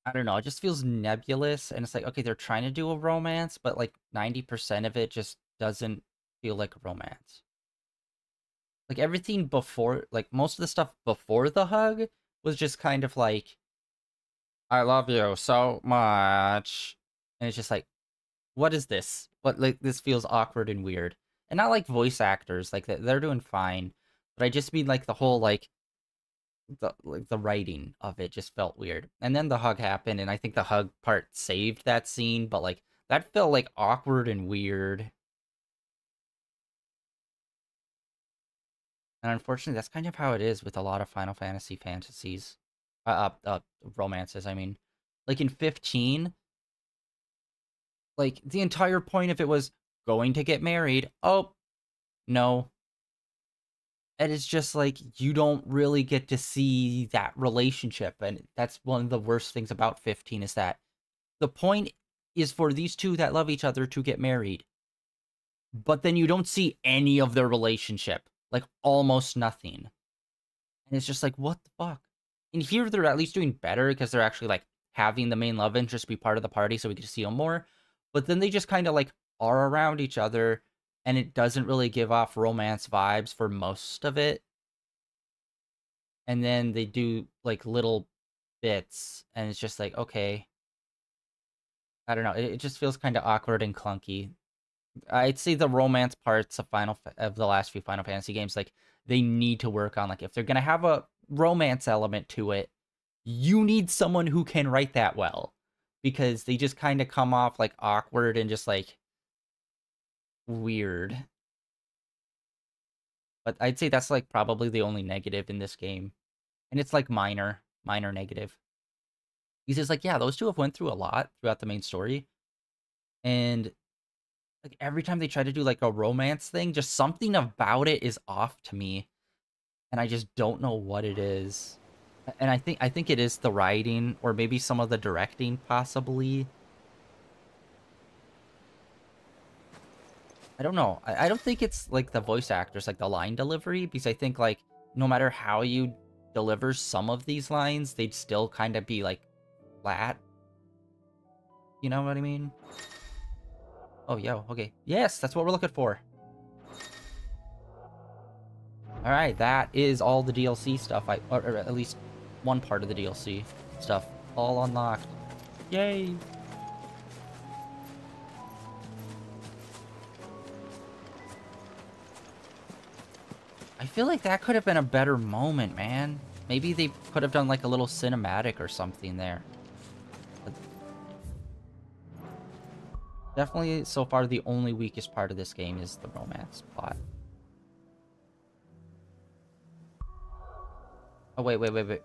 I don't know, it just feels nebulous, and it's like, okay, they're trying to do a romance, but like 90% of it just doesn't feel like a romance. Like everything before, like most of the stuff before the hug was just kind of like, I love you so much. And it's just like, what is this? What, like, this feels awkward and weird. And not like voice actors, like they're doing fine, but I just mean like the whole like the writing of it just felt weird. And then the hug happened, and I think the hug part saved that scene, but like that felt like awkward and weird. And unfortunately, that's kind of how it is with a lot of Final Fantasy fantasies. Romances, I mean. Like in 15, like the entire point of it was going to get married. Oh, no. And it's just like, you don't really get to see that relationship. And that's one of the worst things about 15 is that the point is for these two that love each other to get married. But then you don't see any of their relationship. Like, almost nothing. And it's just like, what the fuck? And here they're at least doing better because they're actually like having the main love interest be part of the party so we get to see them more. But then they just kind of like are around each other. And it doesn't really give off romance vibes for most of it. And then they do, like, little bits. And it's just like, okay. I don't know. It just feels kind of awkward and clunky. I'd say the romance parts of the last few Final Fantasy games, like, they need to work on. Like, if they're going to have a romance element to it, you need someone who can write that well. Because they just kind of come off, like, awkward and just, like, weird. But I'd say that's like probably the only negative in this game. And it's like minor negative. Because it's like, yeah, those two have went through a lot throughout the main story. And like every time they try to do like a romance thing, just something about it is off to me. And I just don't know what it is. And I think it is the writing or maybe some of the directing possibly. I don't know. I don't think it's, like, the voice actors, like, the line delivery, because I think, like, no matter how you deliver some of these lines, they'd still kind of be, like, flat. You know what I mean? Oh, yo, okay. Yes, that's what we're looking for. Alright, that is all the DLC stuff, or at least one part of the DLC stuff, all unlocked. Yay! I feel like that could have been a better moment, man. Maybe they could have done like a little cinematic or something there. But definitely, so far, the only weakest part of this game is the romance plot. Oh, wait, wait, wait, wait.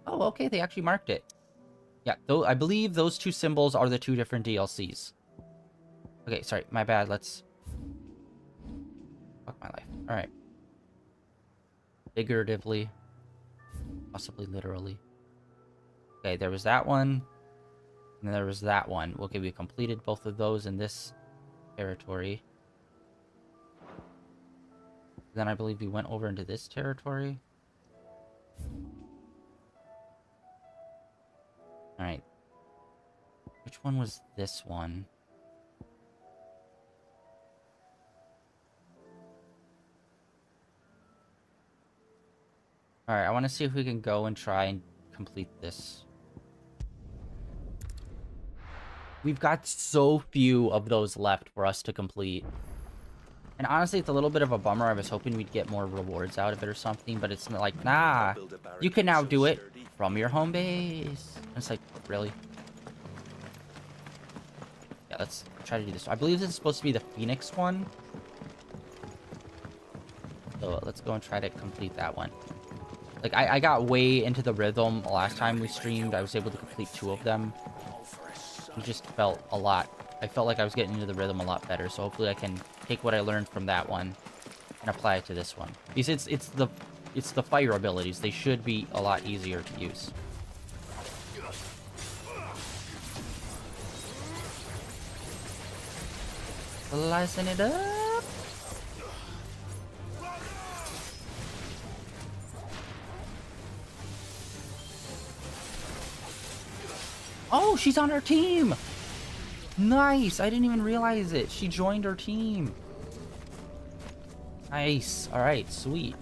Oh, okay, they actually marked it. Yeah, though I believe those two symbols are the two different DLCs. Okay, sorry, my bad. Let's... Fuck my life. Alright. Figuratively. Possibly literally. Okay, there was that one. And then there was that one. Okay, we completed both of those in this territory. Then I believe we went over into this territory. Alright. Which one was this one? Alright, I want to see if we can go and try and complete this. We've got so few of those left for us to complete. And honestly, it's a little bit of a bummer. I was hoping we'd get more rewards out of it or something, but it's like, nah, you can now do it from your home base. And it's like, really? Yeah, let's try to do this. I believe this is supposed to be the Phoenix one. So let's go and try to complete that one. Like, I got way into the rhythm last time we streamed. I was able to complete 2 of them. It just felt a lot. I felt like I was getting into the rhythm a lot better. So hopefully I can take what I learned from that one and apply it to this one. Because it's the fire abilities. They should be a lot easier to use. Slicing it up. Oh, she's on our team! Nice! I didn't even realize it. She joined our team. Nice. Alright, sweet.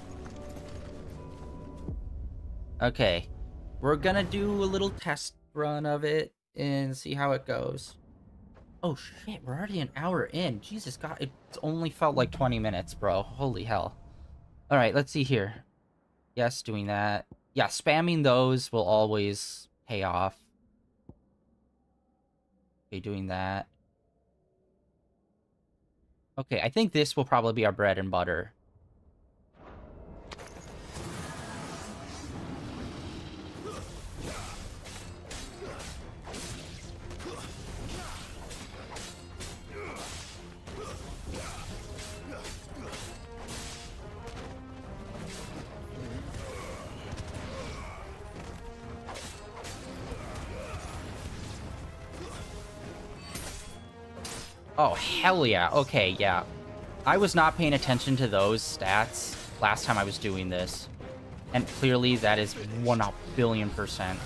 Okay. We're gonna do a little test run of it and see how it goes. Oh shit, we're already an hour in. Jesus God, it's only felt like 20 minutes, bro. Holy hell. Alright, let's see here. Yes, doing that. Yeah, spamming those will always pay off. Okay, doing that. Okay, I think this will probably be our bread and butter. Oh, hell yeah. Okay, yeah. I was not paying attention to those stats last time I was doing this. And clearly that is 1,000,000,000%.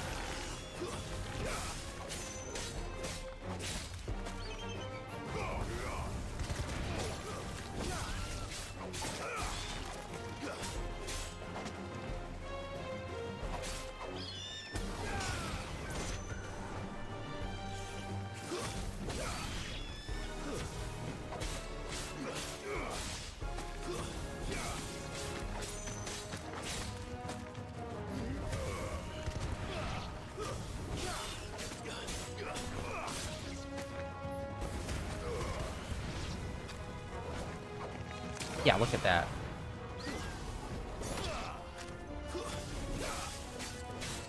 Yeah, look at that.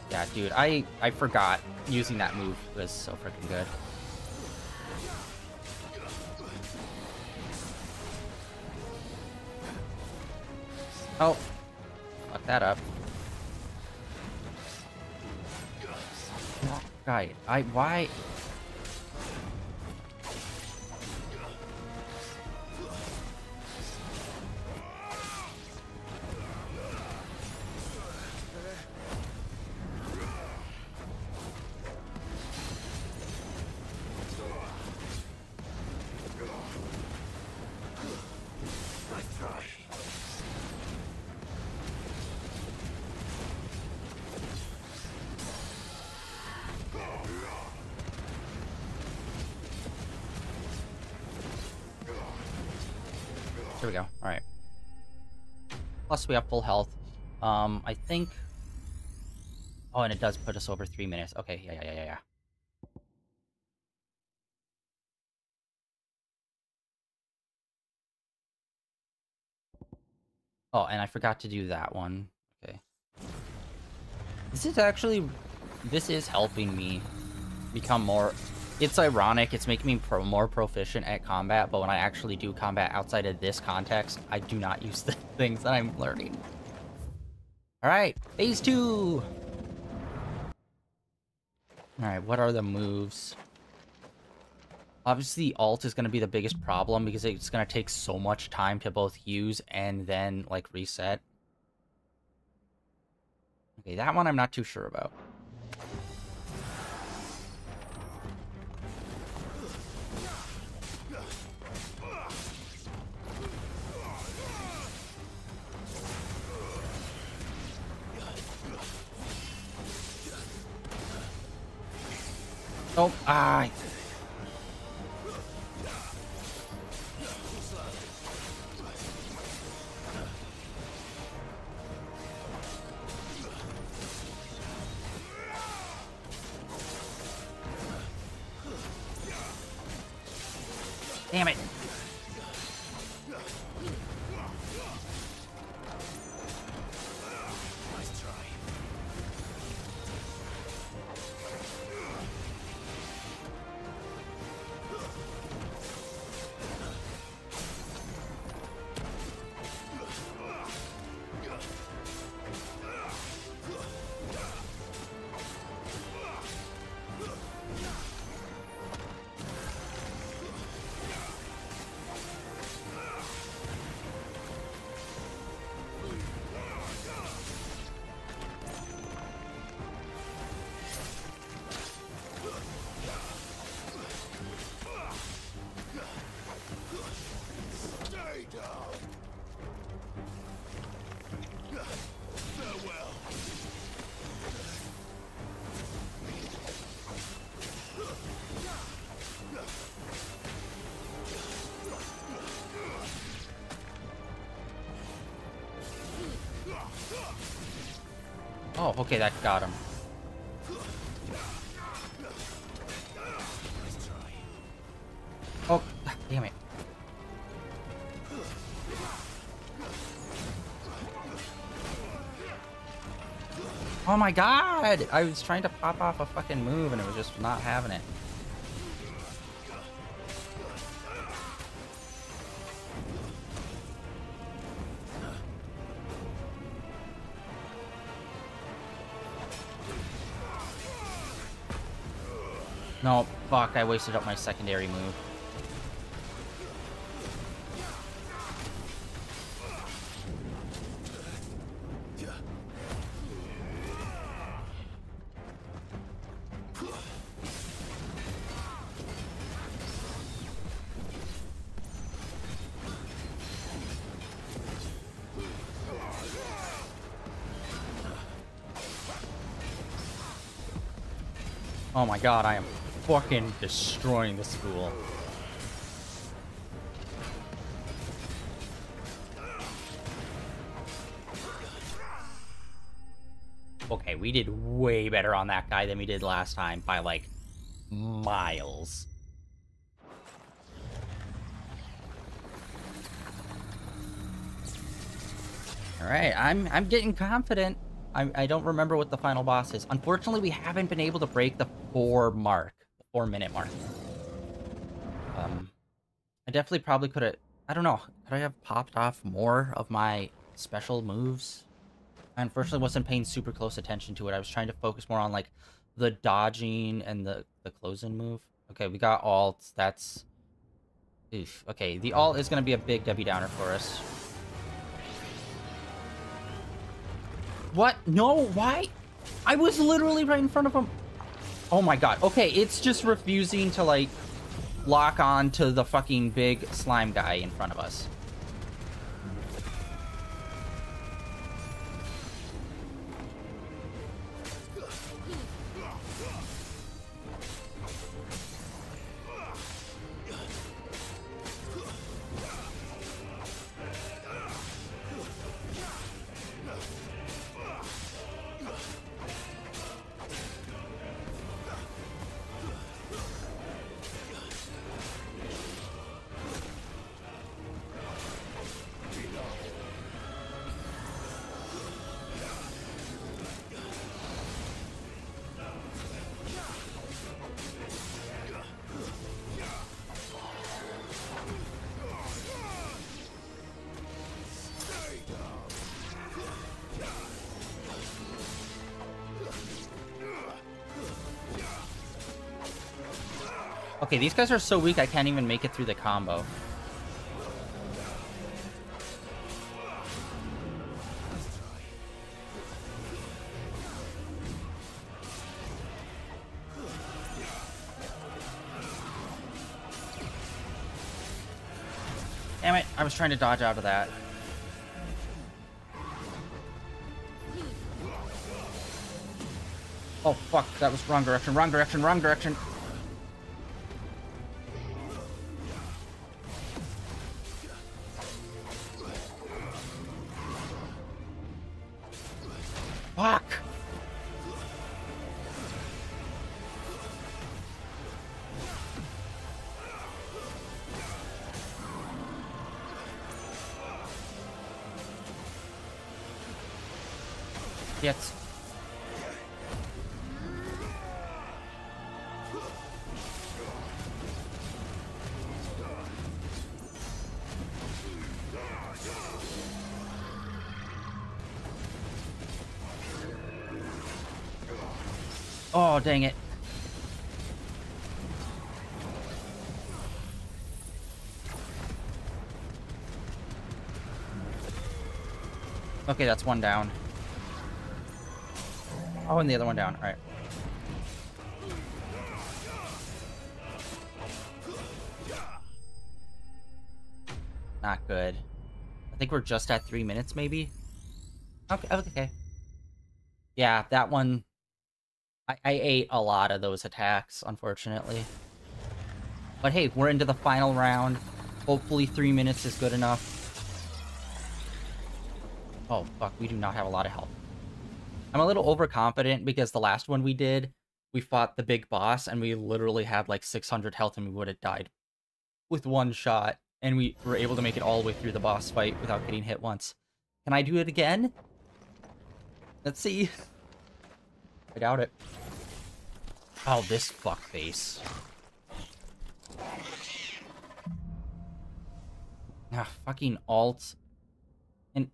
Yeah, dude, I forgot using that move was so freaking good. Oh, fuck that up. Right, why? There we go. Alright. Plus, we have full health. I think... Oh, and it does put us over 3 minutes. Okay, yeah. Oh, and I forgot to do that one. Okay. This is helping me become more... It's ironic, it's making me more proficient at combat, but when I actually do combat outside of this context, I do not use the things that I'm learning. Alright, phase 2! Alright, what are the moves? Obviously, alt is going to be the biggest problem because it's going to take so much time to both use and then, like, reset. Okay, that one I'm not too sure about. Oh, ah. Damn it. Oh, okay, that got him. Oh, damn it. Oh my god! I was trying to pop off a fucking move and it was just not having it. No, fuck, I wasted up my secondary move. Oh my god, I am fucking destroying the school. Okay, we did way better on that guy than we did last time by like miles. All right, I'm getting confident. I don't remember what the final boss is. Unfortunately, we haven't been able to break the 4-minute mark. I definitely probably could have... I don't know. Could I have popped off more of my special moves? I unfortunately wasn't paying super close attention to it. I was trying to focus more on, like, the dodging and the close-in move. Okay, we got alt. That's... Oof. Okay, the alt is going to be a big Debbie Downer for us. What? No, why? I was literally right in front of him. Oh my god. Okay, it's just refusing to, like, lock on to the fucking big slime guy in front of us. Okay, these guys are so weak I can't even make it through the combo. Damn it, I was trying to dodge out of that. Oh fuck, that was wrong direction, wrong direction, wrong direction. Fuck! Yes. Oh, dang it. Okay, that's one down. Oh, and the other one down. All right. Not good. I think we're just at 3 minutes, maybe? Okay, okay. Yeah, that one... I ate a lot of those attacks, unfortunately. But hey, we're into the final round. Hopefully 3 minutes is good enough. Oh, fuck, we do not have a lot of health. I'm a little overconfident because the last one we did, we fought the big boss, and we literally had like 600 health, and we would have died with one shot. And we were able to make it all the way through the boss fight without getting hit once. Can I do it again? Let's see. I doubt it. Oh, this fuckface. Ah, fucking alt. And...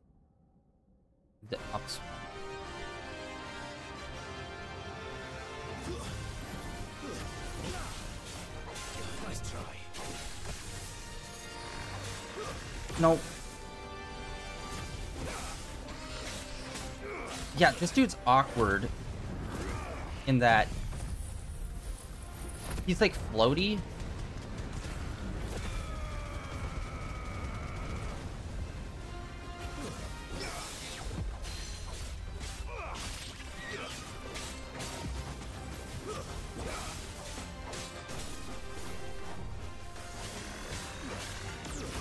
the ups. Nice try. No. Yeah, this dude's awkward. In that... he's like floaty.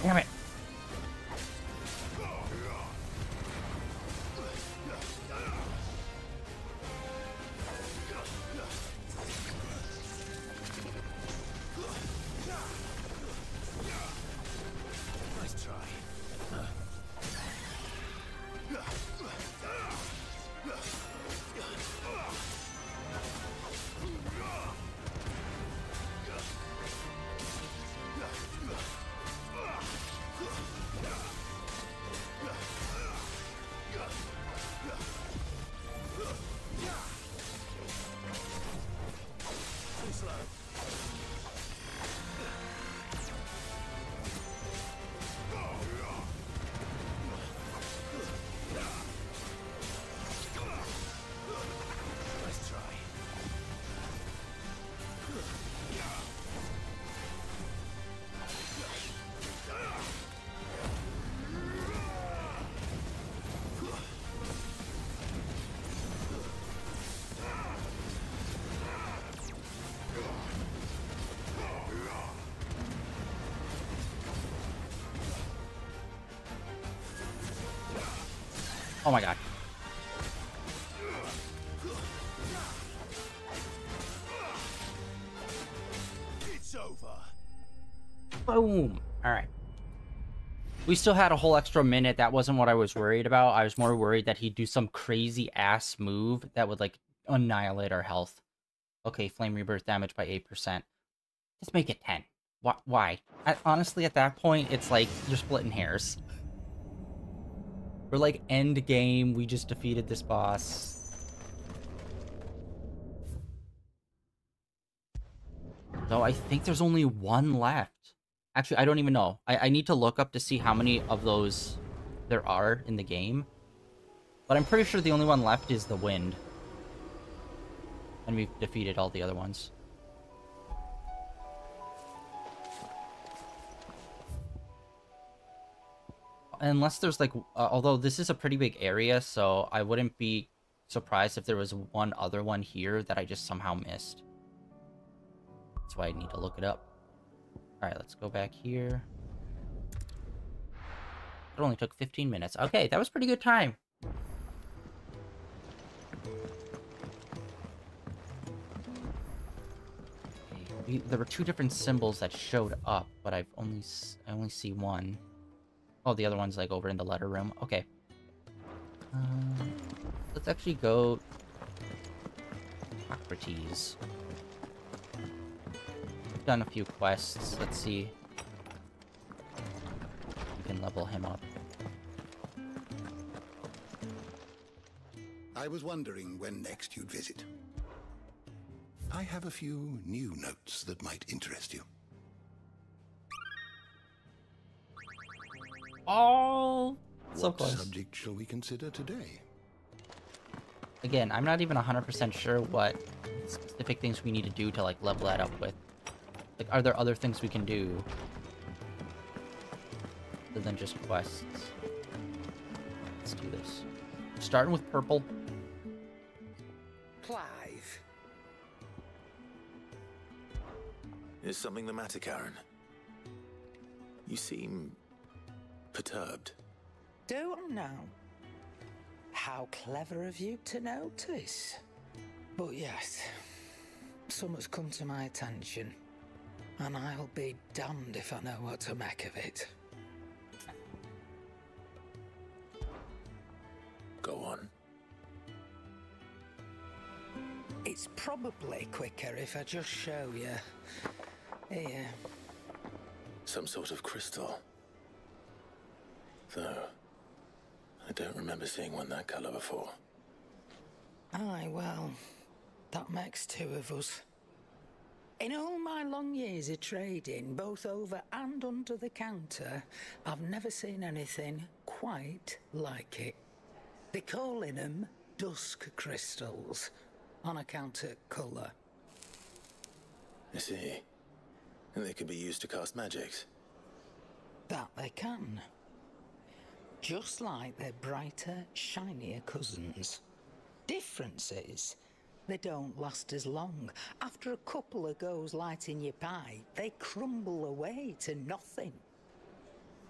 Damn it. Oh my god. It's over. Boom. Alright. We still had a whole extra minute. That wasn't what I was worried about. I was more worried that he'd do some crazy ass move that would like annihilate our health. Okay, flame rebirth damage by 8%. Just make it 10. Why? Honestly, at that point, it's like you're splitting hairs. We're like end game. We just defeated this boss. So I think there's only one left. Actually, I don't even know. I need to look up to see how many of those there are in the game. But I'm pretty sure the only one left is the wind. And we've defeated all the other ones. Unless there's like... although this is a pretty big area, so I wouldn't be surprised if there was one other one here that I just somehow missed. That's why I need to look it up. Alright, let's go back here. It only took 15 minutes. Okay, that was pretty good time. Okay, there were two different symbols that showed up, but I only see one. Oh, the other one's like over in the letter room. Okay. Let's actually go... Socrates. We've done a few quests. Let's see. We can level him up. I was wondering when next you'd visit. I have a few new notes that might interest you. Oh, so what close. Subject shall we consider today? Again, I'm not even 100% sure what specific things we need to do to like level that up with. Like, are there other things we can do other than just quests? Let's do this. Starting with purple. Clive. Is something the matter, Karen? You seem perturbed. Don't know. How clever of you to notice. But yes, something's come to my attention, and I'll be damned if I know what to make of it. Go on. It's probably quicker if I just show you. Here. Some sort of crystal. Though, I don't remember seeing one that colour before. Aye, well, that makes two of us. In all my long years of trading, both over and under the counter, I've never seen anything quite like it. They're calling them dusk crystals, on account of colour. I see. And they could be used to cast magics. That they can. Just like their brighter, shinier cousins. Difference is, they don't last as long. After a couple of goes lighting your pipe, they crumble away to nothing.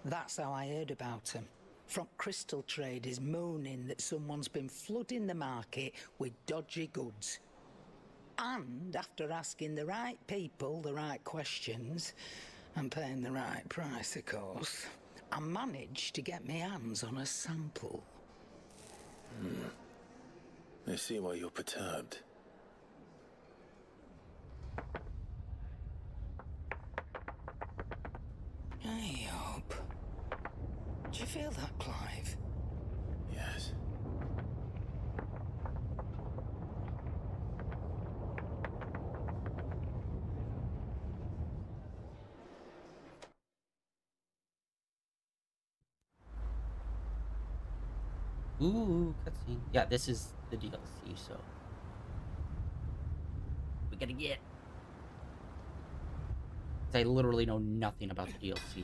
That's how I heard about them. From crystal traders moaning that someone's been flooding the market with dodgy goods. And after asking the right people the right questions, and paying the right price, of course, I managed to get my hands on a sample. I see why you're perturbed. I hope. Do you feel that, Clive? Yes. Ooh, cutscene. Yeah, this is the DLC, so we gotta get. I literally know nothing about the DLC.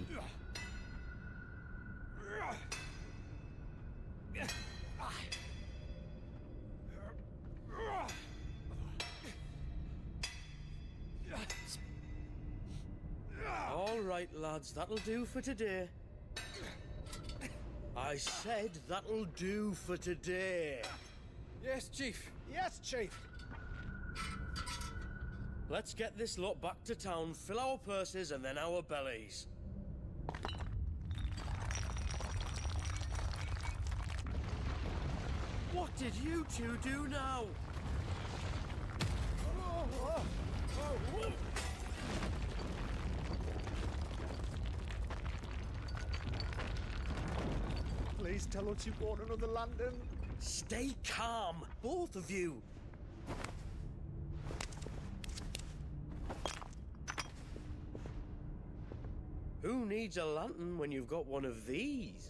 All right, lads, that'll do for today. I said that'll do for today. Yes, Chief. Yes, Chief. Let's get this lot back to town, fill our purses and then our bellies. What did you two do now? Please tell us you bought another lantern. Stay calm, both of you. Who needs a lantern when you've got one of these?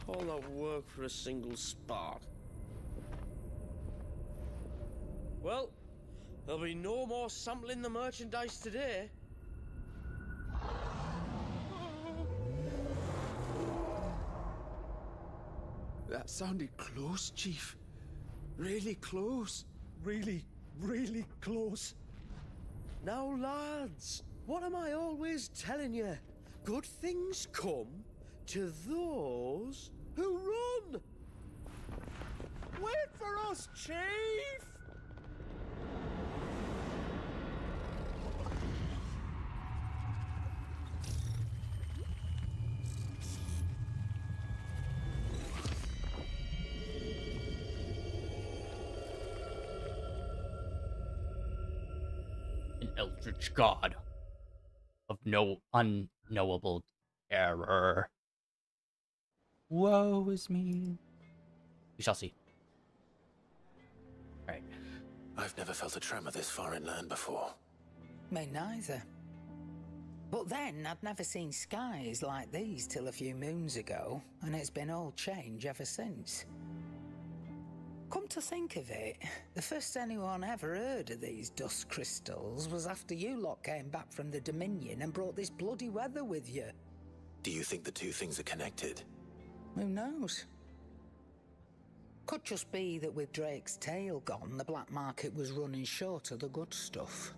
All that work for a single spark. Well, there'll be no more sampling the merchandise today. That sounded close, Chief. Really close. Really, really close. Now, lads, what am I always telling you? Good things come to those who run. Wait for us, Chief! An eldritch god of no unknowable terror. Woe is me. We shall see. Alright. I've never felt a tremor this far inland before. Me neither. But then, I'd never seen skies like these till a few moons ago, and it's been all change ever since. Come to think of it, the first anyone ever heard of these dust crystals was after you lot came back from the Dominion and brought this bloody weather with you. Do you think the two things are connected? Who knows? Could just be that with Drake's tail gone, the black market was running short of the good stuff.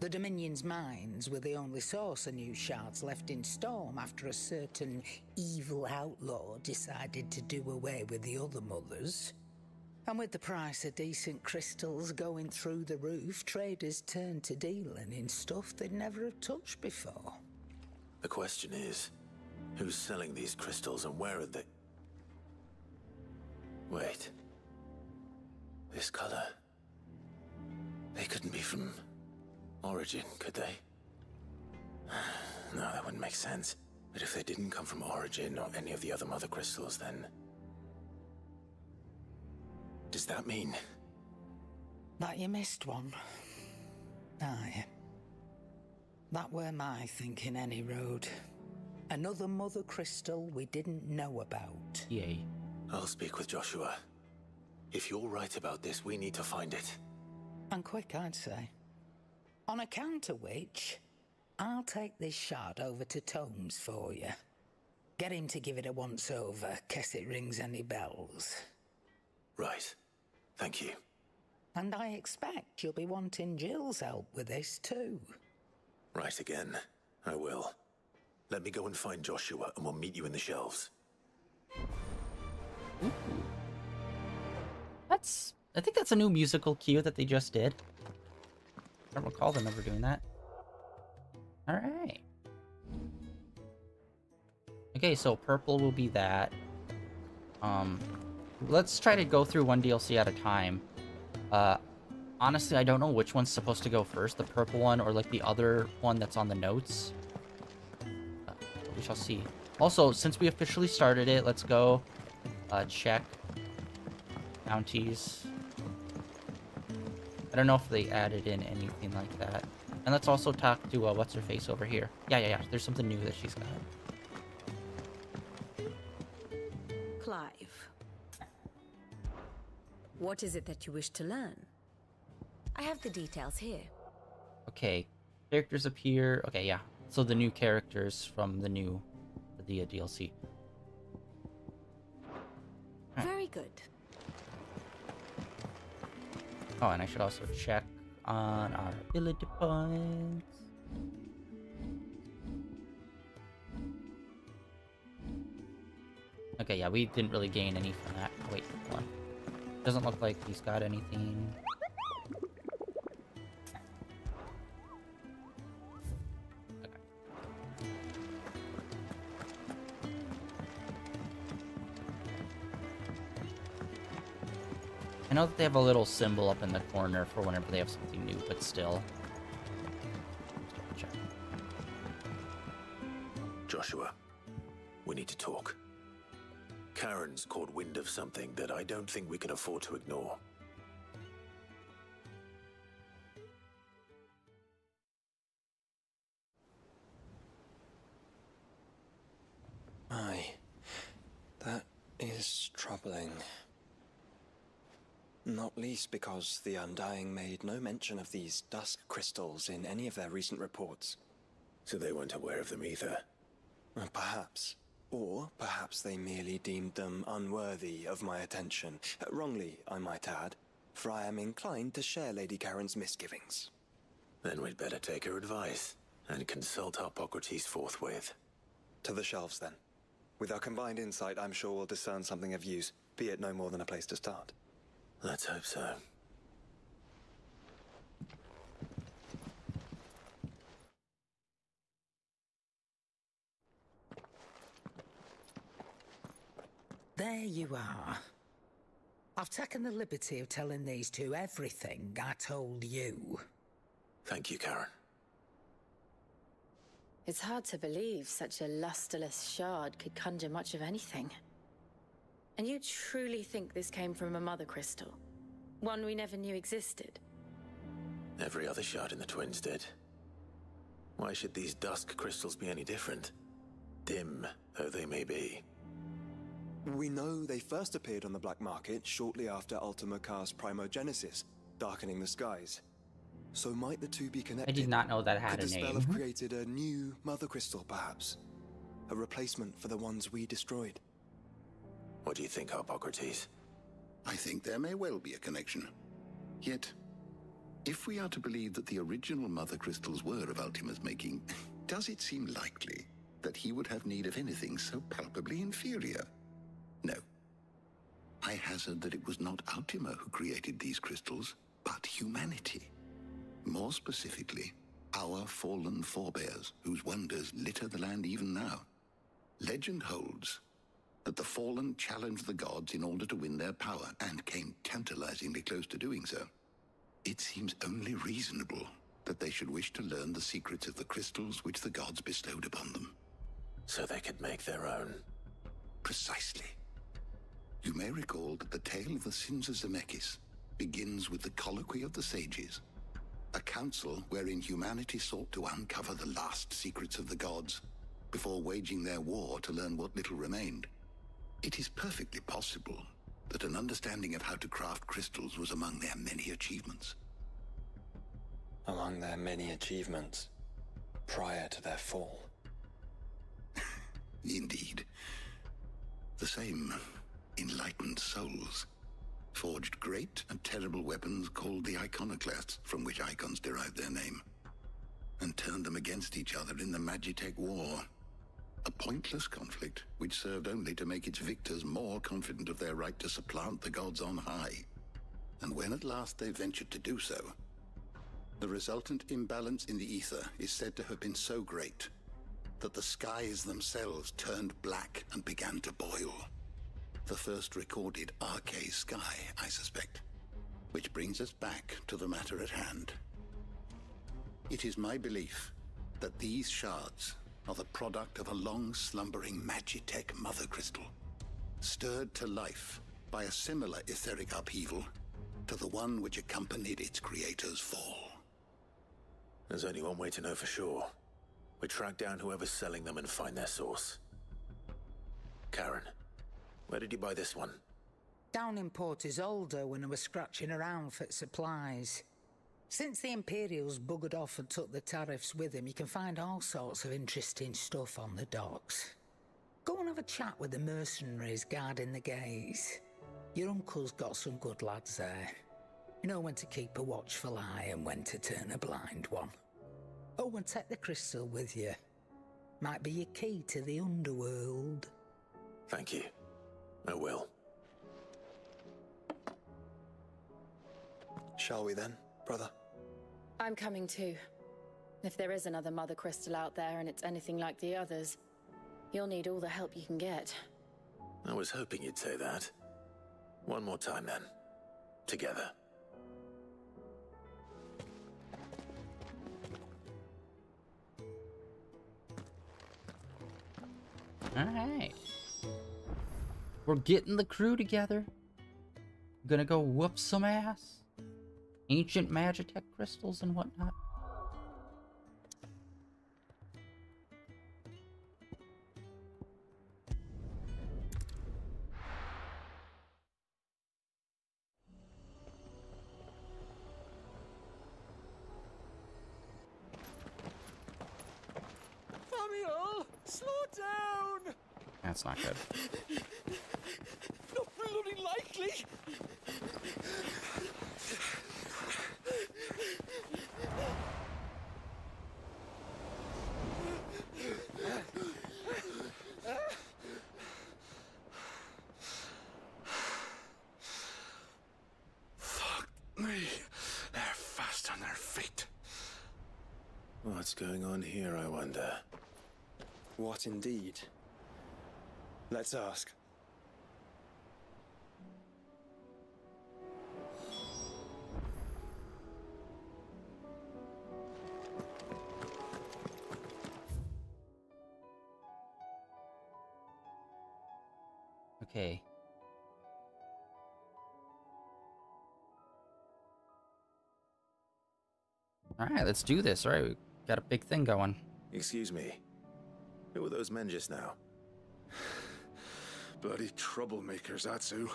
The Dominion's mines were the only source of new shards left in Storm after a certain evil outlaw decided to do away with the other mothers. And with the price of decent crystals going through the roof, traders turned to dealing in stuff they'd never have touched before. The question is, who's selling these crystals and where are they? Wait. This color. They couldn't be from Origin, could they? No, that wouldn't make sense. But if they didn't come from Origin or any of the other Mothercrystals, then... Does that mean... That you missed one? Aye. That were my thinking any road. Another mother crystal we didn't know about. Yay. I'll speak with Joshua. If you're right about this, we need to find it. And quick, I'd say. On account of which, I'll take this shard over to Tomes for you. Get him to give it a once-over, case it rings any bells. Right. Thank you. And I expect you'll be wanting Jill's help with this too. Right again. I will. Let me go and find Joshua and we'll meet you in the shelves. Ooh. I think that's a new musical cue that they just did. I don't recall them ever doing that. Alright. Okay, so purple will be that. Let's try to go through one DLC at a time. Honestly, I don't know which one's supposed to go first, the purple one or like the other one that's on the notes. We shall see. Also, since we officially started it, let's go check bounties. I don't know if they added in anything like that. And let's also talk to what's her face over here. Yeah. There's something new that she's got. Clive, what is it that you wish to learn? I have the details here. Okay, characters appear. Okay, yeah. So the new characters from the DLC. Very good. Oh, and I should also check on our ability points. Okay, yeah, we didn't really gain any from that. Wait, hold on. Doesn't look like he's got anything. I know that they have a little symbol up in the corner for whenever they have something new, but still. Karen's caught wind of something that I don't think we can afford to ignore. Aye, that is troubling. Not least because the Undying made no mention of these dusk crystals in any of their recent reports. So they weren't aware of them either? Perhaps. Or perhaps they merely deemed them unworthy of my attention. Wrongly, I might add, for I am inclined to share Lady Karen's misgivings. Then we'd better take her advice and consult Hippocrates forthwith. To the shelves, then. With our combined insight, I'm sure we'll discern something of use, be it no more than a place to start. Let's hope so. There you are. I've taken the liberty of telling these two everything I told you. Thank you, Karen. It's hard to believe such a lusterless shard could conjure much of anything. And you truly think this came from a mother crystal? One we never knew existed? Every other shard in the Twins did. Why should these dusk crystals be any different? Dim though they may be. We know they first appeared on the black market shortly after Ultima Car's primogenesis, darkening the skies. So might the two be connected? I did not know that had Could a the name. spell have created a new mother crystal, perhaps? A replacement for the ones we destroyed? What do you think, Hippocrates? I think there may well be a connection. Yet, if we are to believe that the original mother crystals were of Ultima's making, does it seem likely that he would have need of anything so palpably inferior? No. I hazard that it was not Ultima who created these crystals, but humanity. More specifically, our fallen forebears, whose wonders litter the land even now. Legend holds that the fallen challenged the gods in order to win their power, and came tantalizingly close to doing so. It seems only reasonable that they should wish to learn the secrets of the crystals which the gods bestowed upon them. So they could make their own. Precisely. You may recall that the tale of the sins of Zemeckis begins with the colloquy of the sages, a council wherein humanity sought to uncover the last secrets of the gods before waging their war to learn what little remained. It is perfectly possible that an understanding of how to craft crystals was among their many achievements. Among their many achievements, prior to their fall. Indeed. The same enlightened souls forged great and terrible weapons called the iconoclasts, from which Eikons derived their name, and turned them against each other in the Magitech War. A pointless conflict which served only to make its victors more confident of their right to supplant the gods on high. And when at last they ventured to do so, the resultant imbalance in the ether is said to have been so great that the skies themselves turned black and began to boil. The first recorded Arcane sky, I suspect. Which brings us back to the matter at hand. It is my belief that these shards are the product of a long-slumbering Magitech mother crystal, stirred to life by a similar etheric upheaval to the one which accompanied its creator's fall. There's only one way to know for sure. We track down whoever's selling them and find their source. Karen, where did you buy this one? Down in Port Isolde when I was scratching around for supplies. Since the Imperials buggered off and took the tariffs with them, you can find all sorts of interesting stuff on the docks. Go and have a chat with the mercenaries guarding the gates. Your uncle's got some good lads there. You know when to keep a watchful eye and when to turn a blind one. Oh, and take the crystal with you. Might be your key to the underworld. Thank you. I will. Shall we then, brother? I'm coming too. If there is another mother crystal out there and it's anything like the others, you'll need all the help you can get. I was hoping you'd say that. One more time then. Together. Alright. We're getting the crew together. Gonna go whoop some ass. Ancient Magitech crystals and whatnot. Samuel, slow down! That's not good. Not bloody likely! Fuck me. They're fast on their feet. What's going on here, I wonder? What indeed? Let's ask. Okay. Alright, let's do this. Alright, we got a big thing going. Excuse me. Who were those men just now? Bloody troublemakers, that's who.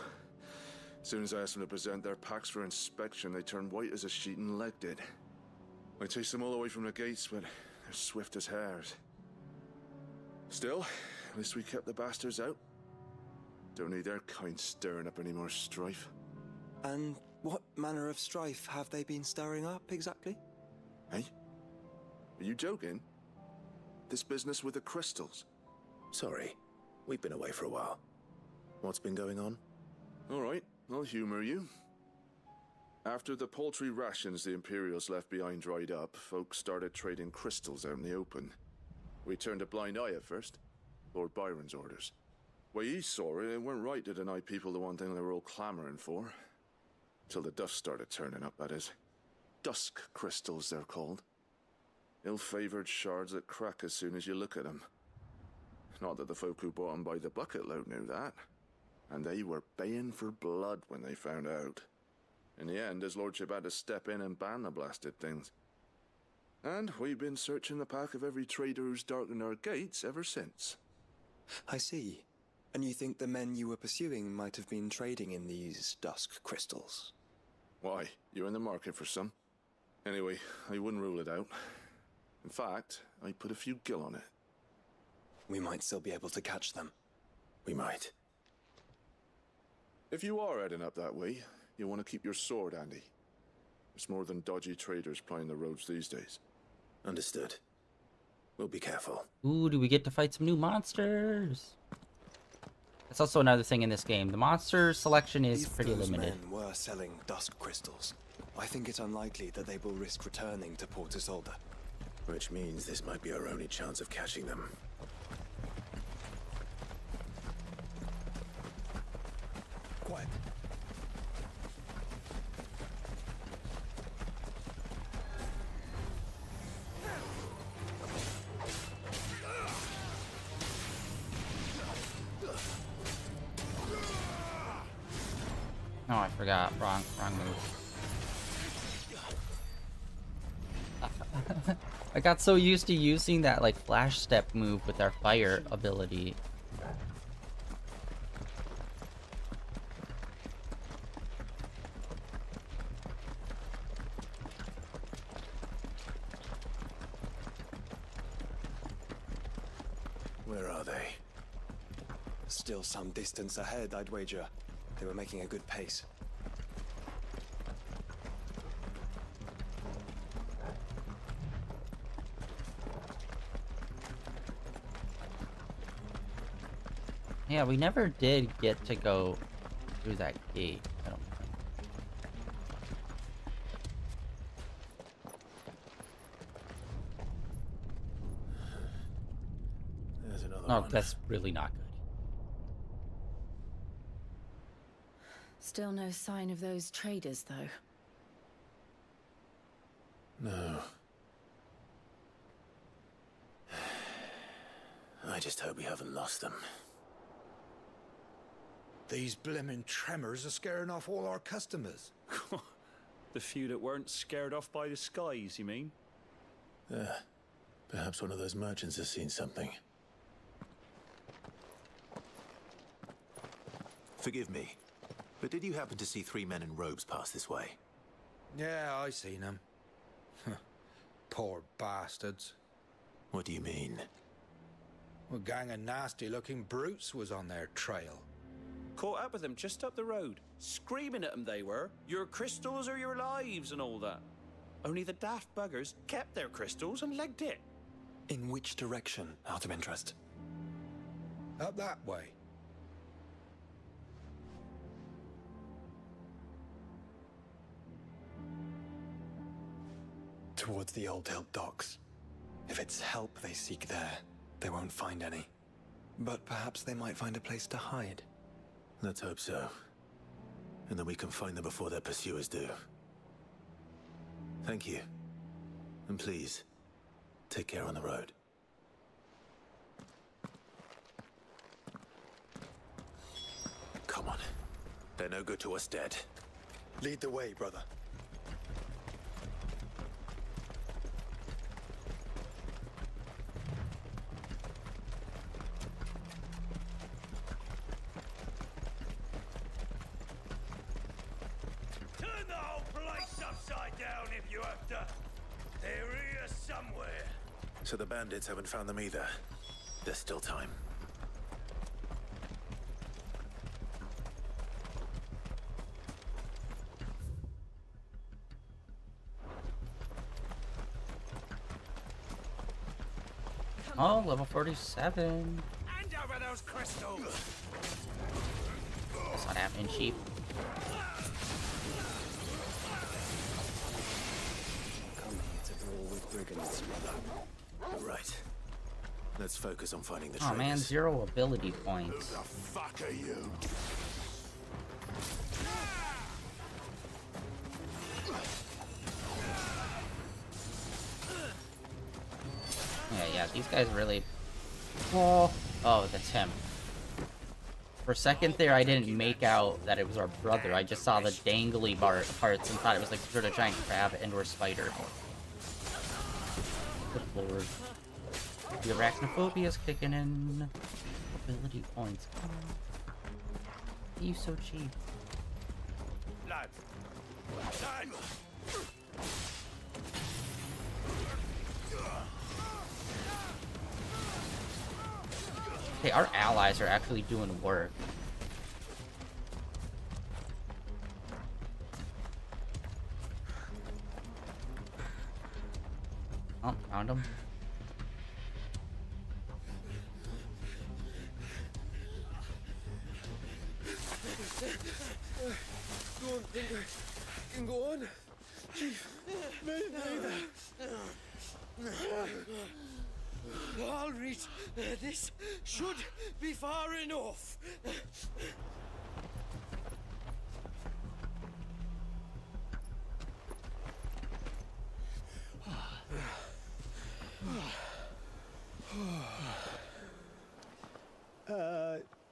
As soon as I asked them to present their packs for inspection, they turned white as a sheet and legged it. I chased them all away from the gates, but they're swift as hares. Still, at least we kept the bastards out. Don't need their kind stirring up any more strife. And what manner of strife have they been stirring up, exactly? Hey? Are you joking? This business with the crystals? Sorry, we've been away for a while. What's been going on? All right, I'll humor you. After the paltry rations the Imperials left behind dried up, folks started trading crystals out in the open. We turned a blind eye at first. Lord Byron's orders. Way he saw it, it weren't right to deny people the one thing they were all clamoring for. Till the dust started turning up, that is. Dusk crystals, they're called. Ill-favored shards that crack as soon as you look at them. Not that the folk who bought them by the bucket load knew that. And they were baying for blood when they found out. In the end, his lordship had to step in and ban the blasted things. And we've been searching the pack of every trader who's darkened our gates ever since. I see. And you think the men you were pursuing might have been trading in these dusk crystals? Why? You're in the market for some. Anyway, I wouldn't rule it out. In fact, I'd put a few gil on it. We might still be able to catch them. We might. If you are heading up that way, you'll want to keep your sword handy. There's more than dodgy traders plying the roads these days. Understood. We'll be careful. Ooh, do we get to fight some new monsters? That's also another thing in this game. The monster selection is pretty limited. If those men were selling dusk crystals, I think it unlikely that they will risk returning to Port Isolde. Which means this might be our only chance of catching them. Quiet. Oh, I forgot. Wrong move. I got so used to using that like flash step move with our fire ability. Where are they? Still some distance ahead, I'd wager. They were making a good pace. Yeah, we never did get to go through that gate. I don't think. There's another Oh, one. that's really not good. Still no sign of those traders, though. No. I just hope we haven't lost them. These blimmin' tremors are scaring off all our customers. The few that weren't scared off by the skies, you mean? Perhaps one of those merchants has seen something. Forgive me, but did you happen to see 3 men in robes pass this way? Yeah, I seen them. Poor bastards. What do you mean? A gang of nasty-looking brutes was on their trail. Caught up with them just up the road, screaming at them they were, your crystals or your lives and all that. Only the daft buggers kept their crystals and legged it. In which direction, out of interest? Up that way. Towards the Old Hill docks. If it's help they seek there, they won't find any. But perhaps they might find a place to hide. Let's hope so. And then we can find them before their pursuers do. Thank you. And please, take care on the road. Come on. They're no good to us dead. Lead the way, brother. So the bandits haven't found them either. There's still time. Oh, level 47. Hand over those crystals! That's not happening, sheep. Come here to brawl with brigands, brother. Right. Let's focus on finding the Oh man, 0 ability points. Who the fuck are you? Yeah, these guys really... Oh, that's him. For a second there, I didn't make out that it was our brother. I just saw the dangly parts and thought it was like some sort of giant crab and/or spider. Good lord. The arachnophobia is kicking in. Ability points. Come on. You so cheap. Lads. Lads. Okay, our allies are actually doing work. Oh, found him. Don't think I can go on. Chief, me neither. I'll reach. This should be far enough.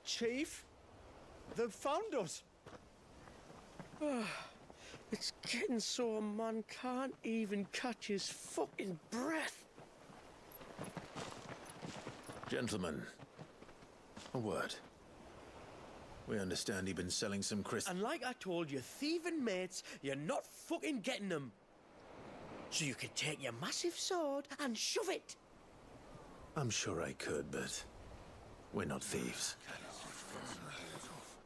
Chief? They've found us. It's getting so a man can't even catch his fucking breath. Gentlemen, a word. We understand you've been selling some crystals. And like I told your thieving mates, you're not fucking getting them. So you could take your massive sword and shove it. I'm sure I could, but we're not thieves.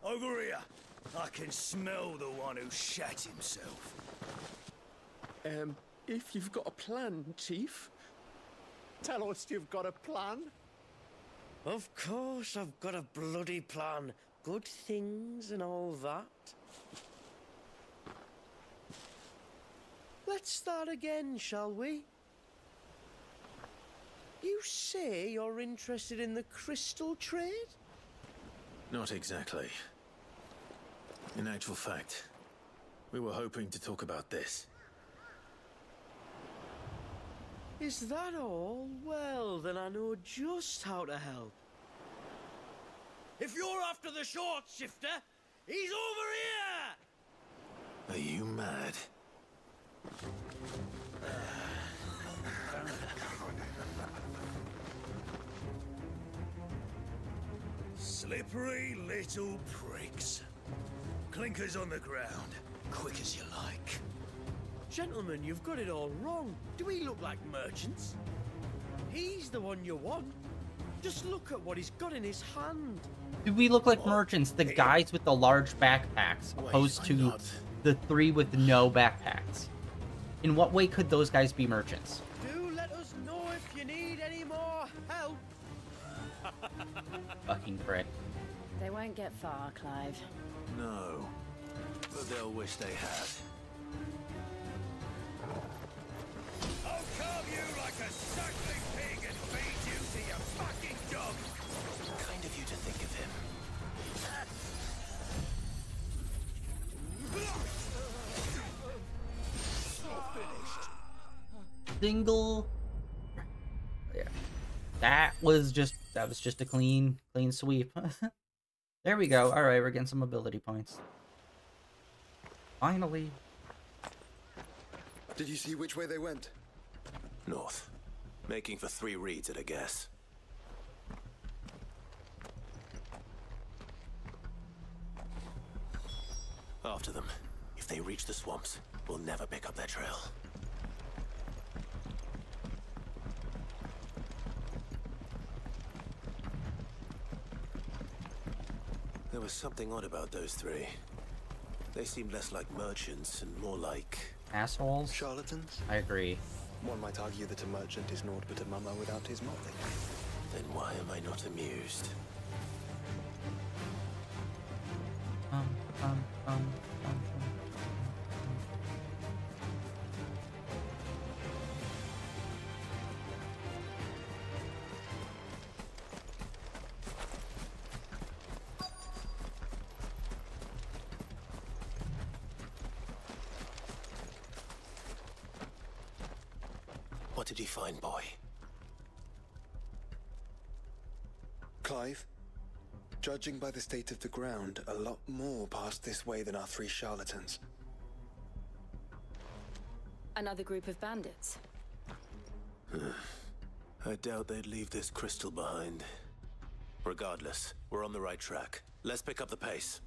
Over here. I can smell the one who shat himself. If you've got a plan, Chief. Tell us you've got a plan. Of course I've got a bloody plan. Good things and all that. Let's start again, shall we? You say you're interested in the crystal trade? Not exactly. In actual fact, we were hoping to talk about this. Is that all? Well, then I know just how to help. If you're after the short shifter, he's over here! Are you mad? Slippery little pricks. Clinkers on the ground, quick as you like. Gentlemen, you've got it all wrong. Do we look like merchants? He's the one you want. Just look at what he's got in his hand. Do we look like merchants? The guys with the large backpacks, opposed to the three with no backpacks. In what way could those guys be merchants? Do let us know if you need any more help. Fucking prick. They won't get far, Clive. No, but they'll wish they had. I'll carve you like a suckling pig and feed you to your fucking dog. Kind of you to think of him. Single. Yeah. That was just a clean sweep. There we go. All right, we're getting some ability points. Finally. Did you see which way they went? North. Making for 3 reads at a guess. After them. If they reach the swamps, we'll never pick up their trail. There was something odd about those 3. They seemed less like merchants and more like... assholes? Charlatans? I agree. One might argue that a merchant is naught but a mummer without his motley. Then why am I not amused? What did you find, boy? Clive, judging by the state of the ground, a lot more passed this way than our 3 charlatans. Another group of bandits. I doubt they'd leave this crystal behind. Regardless, we're on the right track. Let's pick up the pace.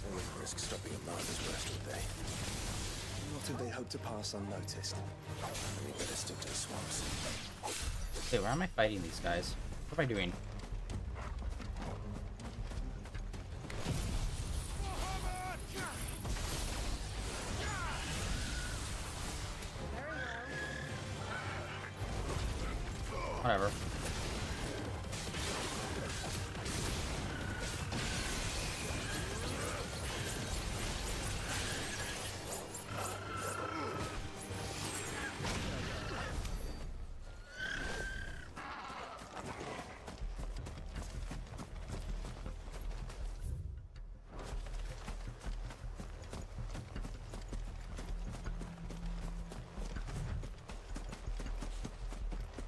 They wouldn't risk stopping at Martha's Rest, would they? Not if they hope to pass unnoticed. We better stick to the swamps. Wait, where am I fighting these guys? What am I doing? Whatever.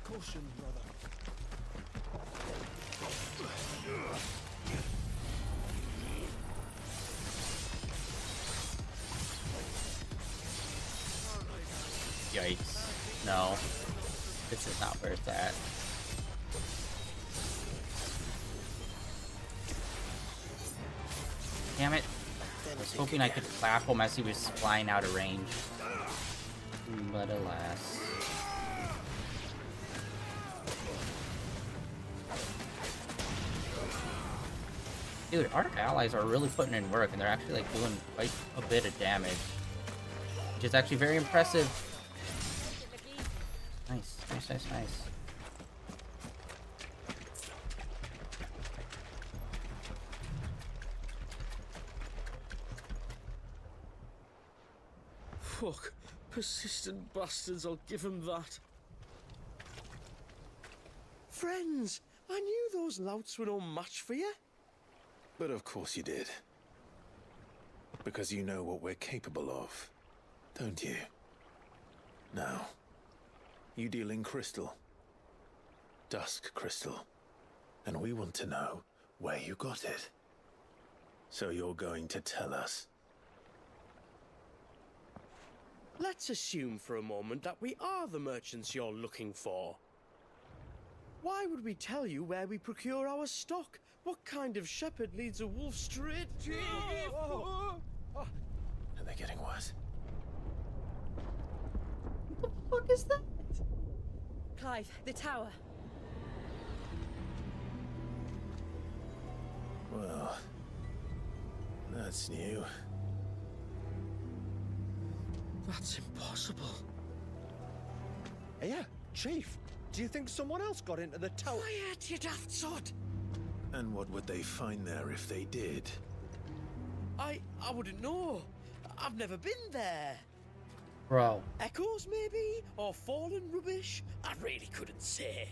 Caution, brother. Yikes. No. This is not worth that. Damn it. I was hoping I could clap him as he was flying out of range. But alas. Dude, our allies are really putting in work, and they're actually like doing quite a bit of damage, which is actually very impressive. Nice, nice, nice, nice. Fuck. Persistent bastards, I'll give him that. Friends, I knew those louts were no match for you. But of course you did. Because you know what we're capable of, don't you? Now, you deal in crystal. Dusk crystal. And we want to know where you got it. So you're going to tell us? Let's assume for a moment that we are the merchants you're looking for. Why would we tell you where we procure our stock? What kind of shepherd leads a wolf straight to... Are they getting worse? What the fuck is that? Clive, the tower. Well, that's new. That's impossible. Hey, Chief, do you think someone else got into the tower? Quiet, you daft sod! And what would they find there if they did? I wouldn't know. I've never been there. Bro. Echoes, maybe? Or fallen rubbish? I really couldn't say.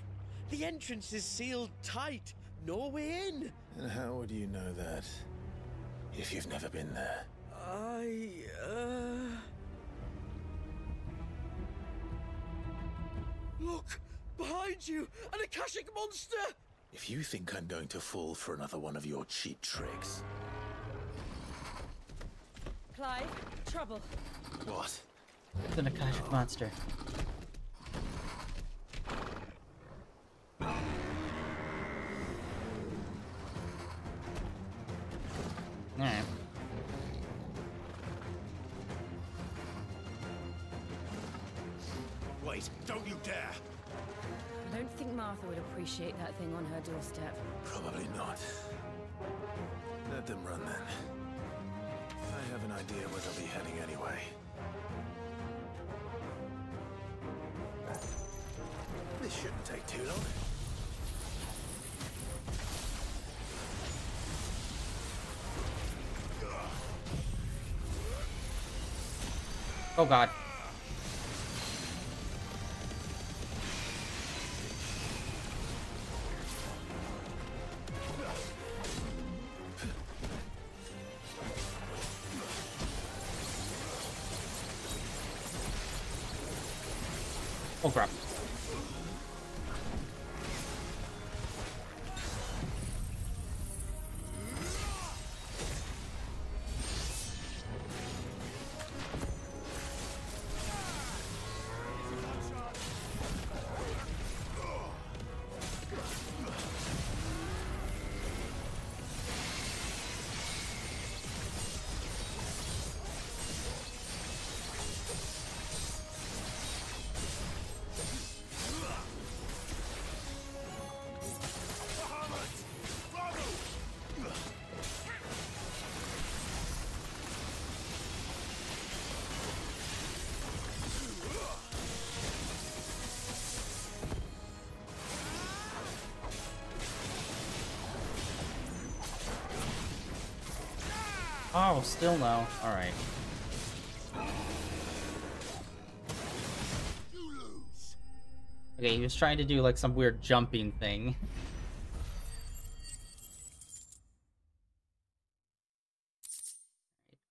The entrance is sealed tight. No way in. And how would you know that, if you've never been there? Look! Behind you! An Akashic monster! If you think I'm going to fall for another one of your cheap tricks... Clive, trouble. What? It's an Akashic monster. Alright. Wait, don't you dare! I don't think Martha would appreciate that thing on her doorstep. Probably not. Let them run then. I have an idea where they'll be heading anyway. This shouldn't take too long. Oh god. Oh crap. Oh, still no. Alright. Okay, he was trying to do like some weird jumping thing.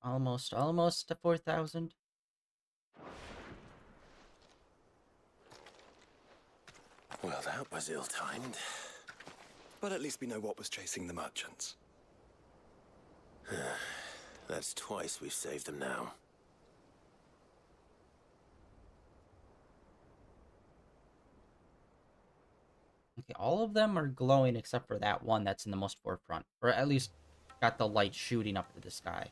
Almost to 4,000. Well, that was ill-timed. But at least we know what was chasing the merchants. That's twice we've saved them now. Okay, all of them are glowing except for that one that's in the most forefront. Or at least got the light shooting up to the sky.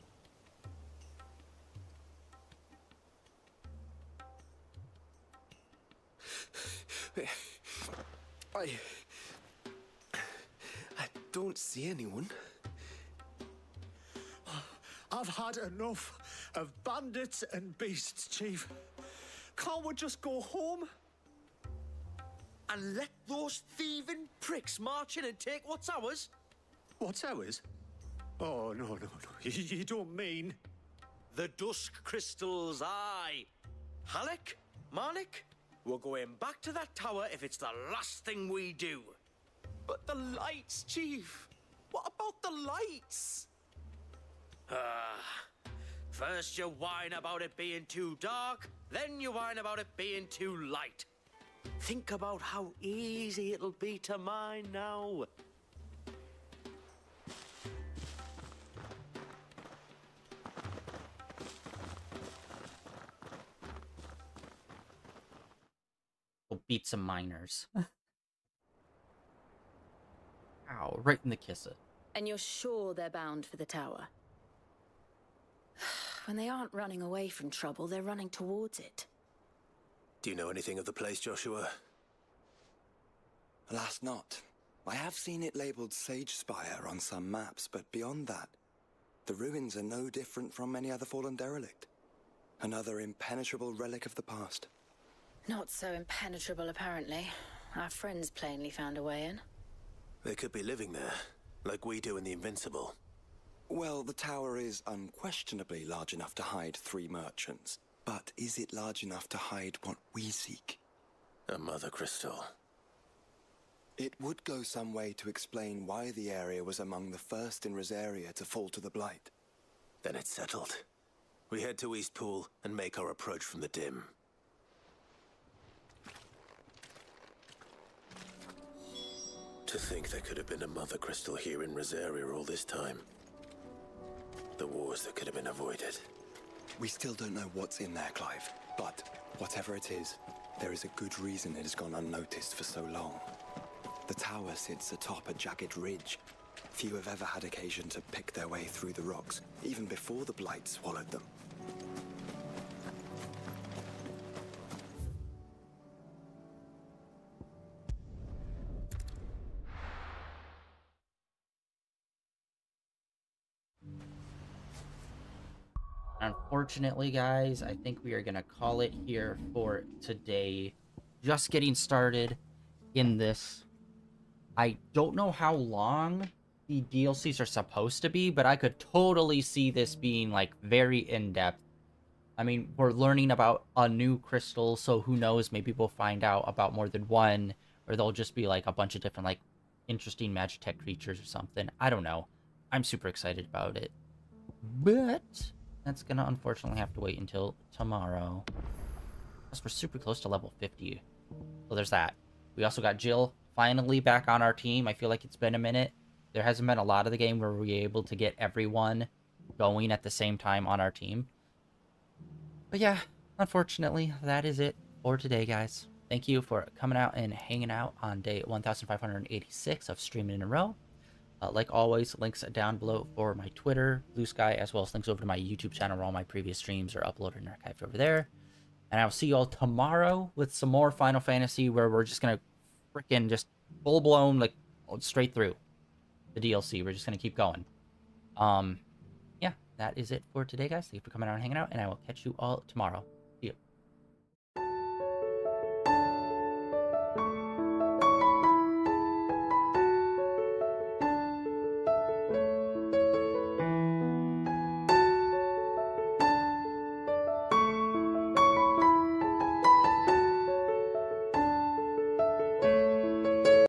I don't see anyone. I've had enough of bandits and beasts, Chief. Can't we just go home? And let those thieving pricks march in and take what's ours? What's ours? Oh, no. You don't mean... The Dusk Crystals, aye. Halleck? Marnik? We're going back to that tower if it's the last thing we do. But the lights, Chief. What about the lights? First you whine about it being too dark, then you whine about it being too light. Think about how easy it'll be to mine now. We'll beat some miners. Ow, right in the kisser. And you're sure they're bound for the tower? When they aren't running away from trouble, they're running towards it. Do you know anything of the place, Joshua? Alas, not. I have seen it labeled Sage Spire on some maps, but beyond that, the ruins are no different from any other fallen derelict. Another impenetrable relic of the past. Not so impenetrable, apparently. Our friends plainly found a way in. They could be living there, like we do in the Invincible. Well, the tower is unquestionably large enough to hide 3 merchants. But is it large enough to hide what we seek? A mother crystal. It would go some way to explain why the area was among the first in Rosaria to fall to the Blight. Then it's settled. We head to Eastpool and make our approach from the dim. To think there could have been a mother crystal here in Rosaria all this time. The wars that could have been avoided. We still don't know what's in there, Clive. But whatever it is, there is a good reason it has gone unnoticed for so long. The tower sits atop a jagged ridge. Few have ever had occasion to pick their way through the rocks, even before the Blight swallowed them. Unfortunately, guys, I think we are going to call it here for today. Just getting started in this. I don't know how long the DLCs are supposed to be, but I could totally see this being, like, very in-depth. I mean, we're learning about a new crystal, so who knows, maybe we'll find out about more than one, or they'll just be, like, a bunch of different, like, interesting Magitech creatures or something. I don't know. I'm super excited about it. But that's gonna unfortunately have to wait until tomorrow. Plus, we're super close to level 50. So there's that. We also got Jill finally back on our team. I feel like it's been a minute. There hasn't been a lot of the game where we're able to get everyone going at the same time on our team. But yeah, unfortunately, that is it for today, guys. Thank you for coming out and hanging out on day 1586 of streaming in a row. Like always, links down below for my Twitter, Blue Sky, as well as links over to my YouTube channel where all my previous streams are uploaded and archived over there. And I'll see you all tomorrow with some more Final Fantasy, where we're just going to freaking just full-blown, like, straight through the DLC. We're just going to keep going. Yeah, that is it for today, guys. Thank you for coming out and hanging out, and I will catch you all tomorrow.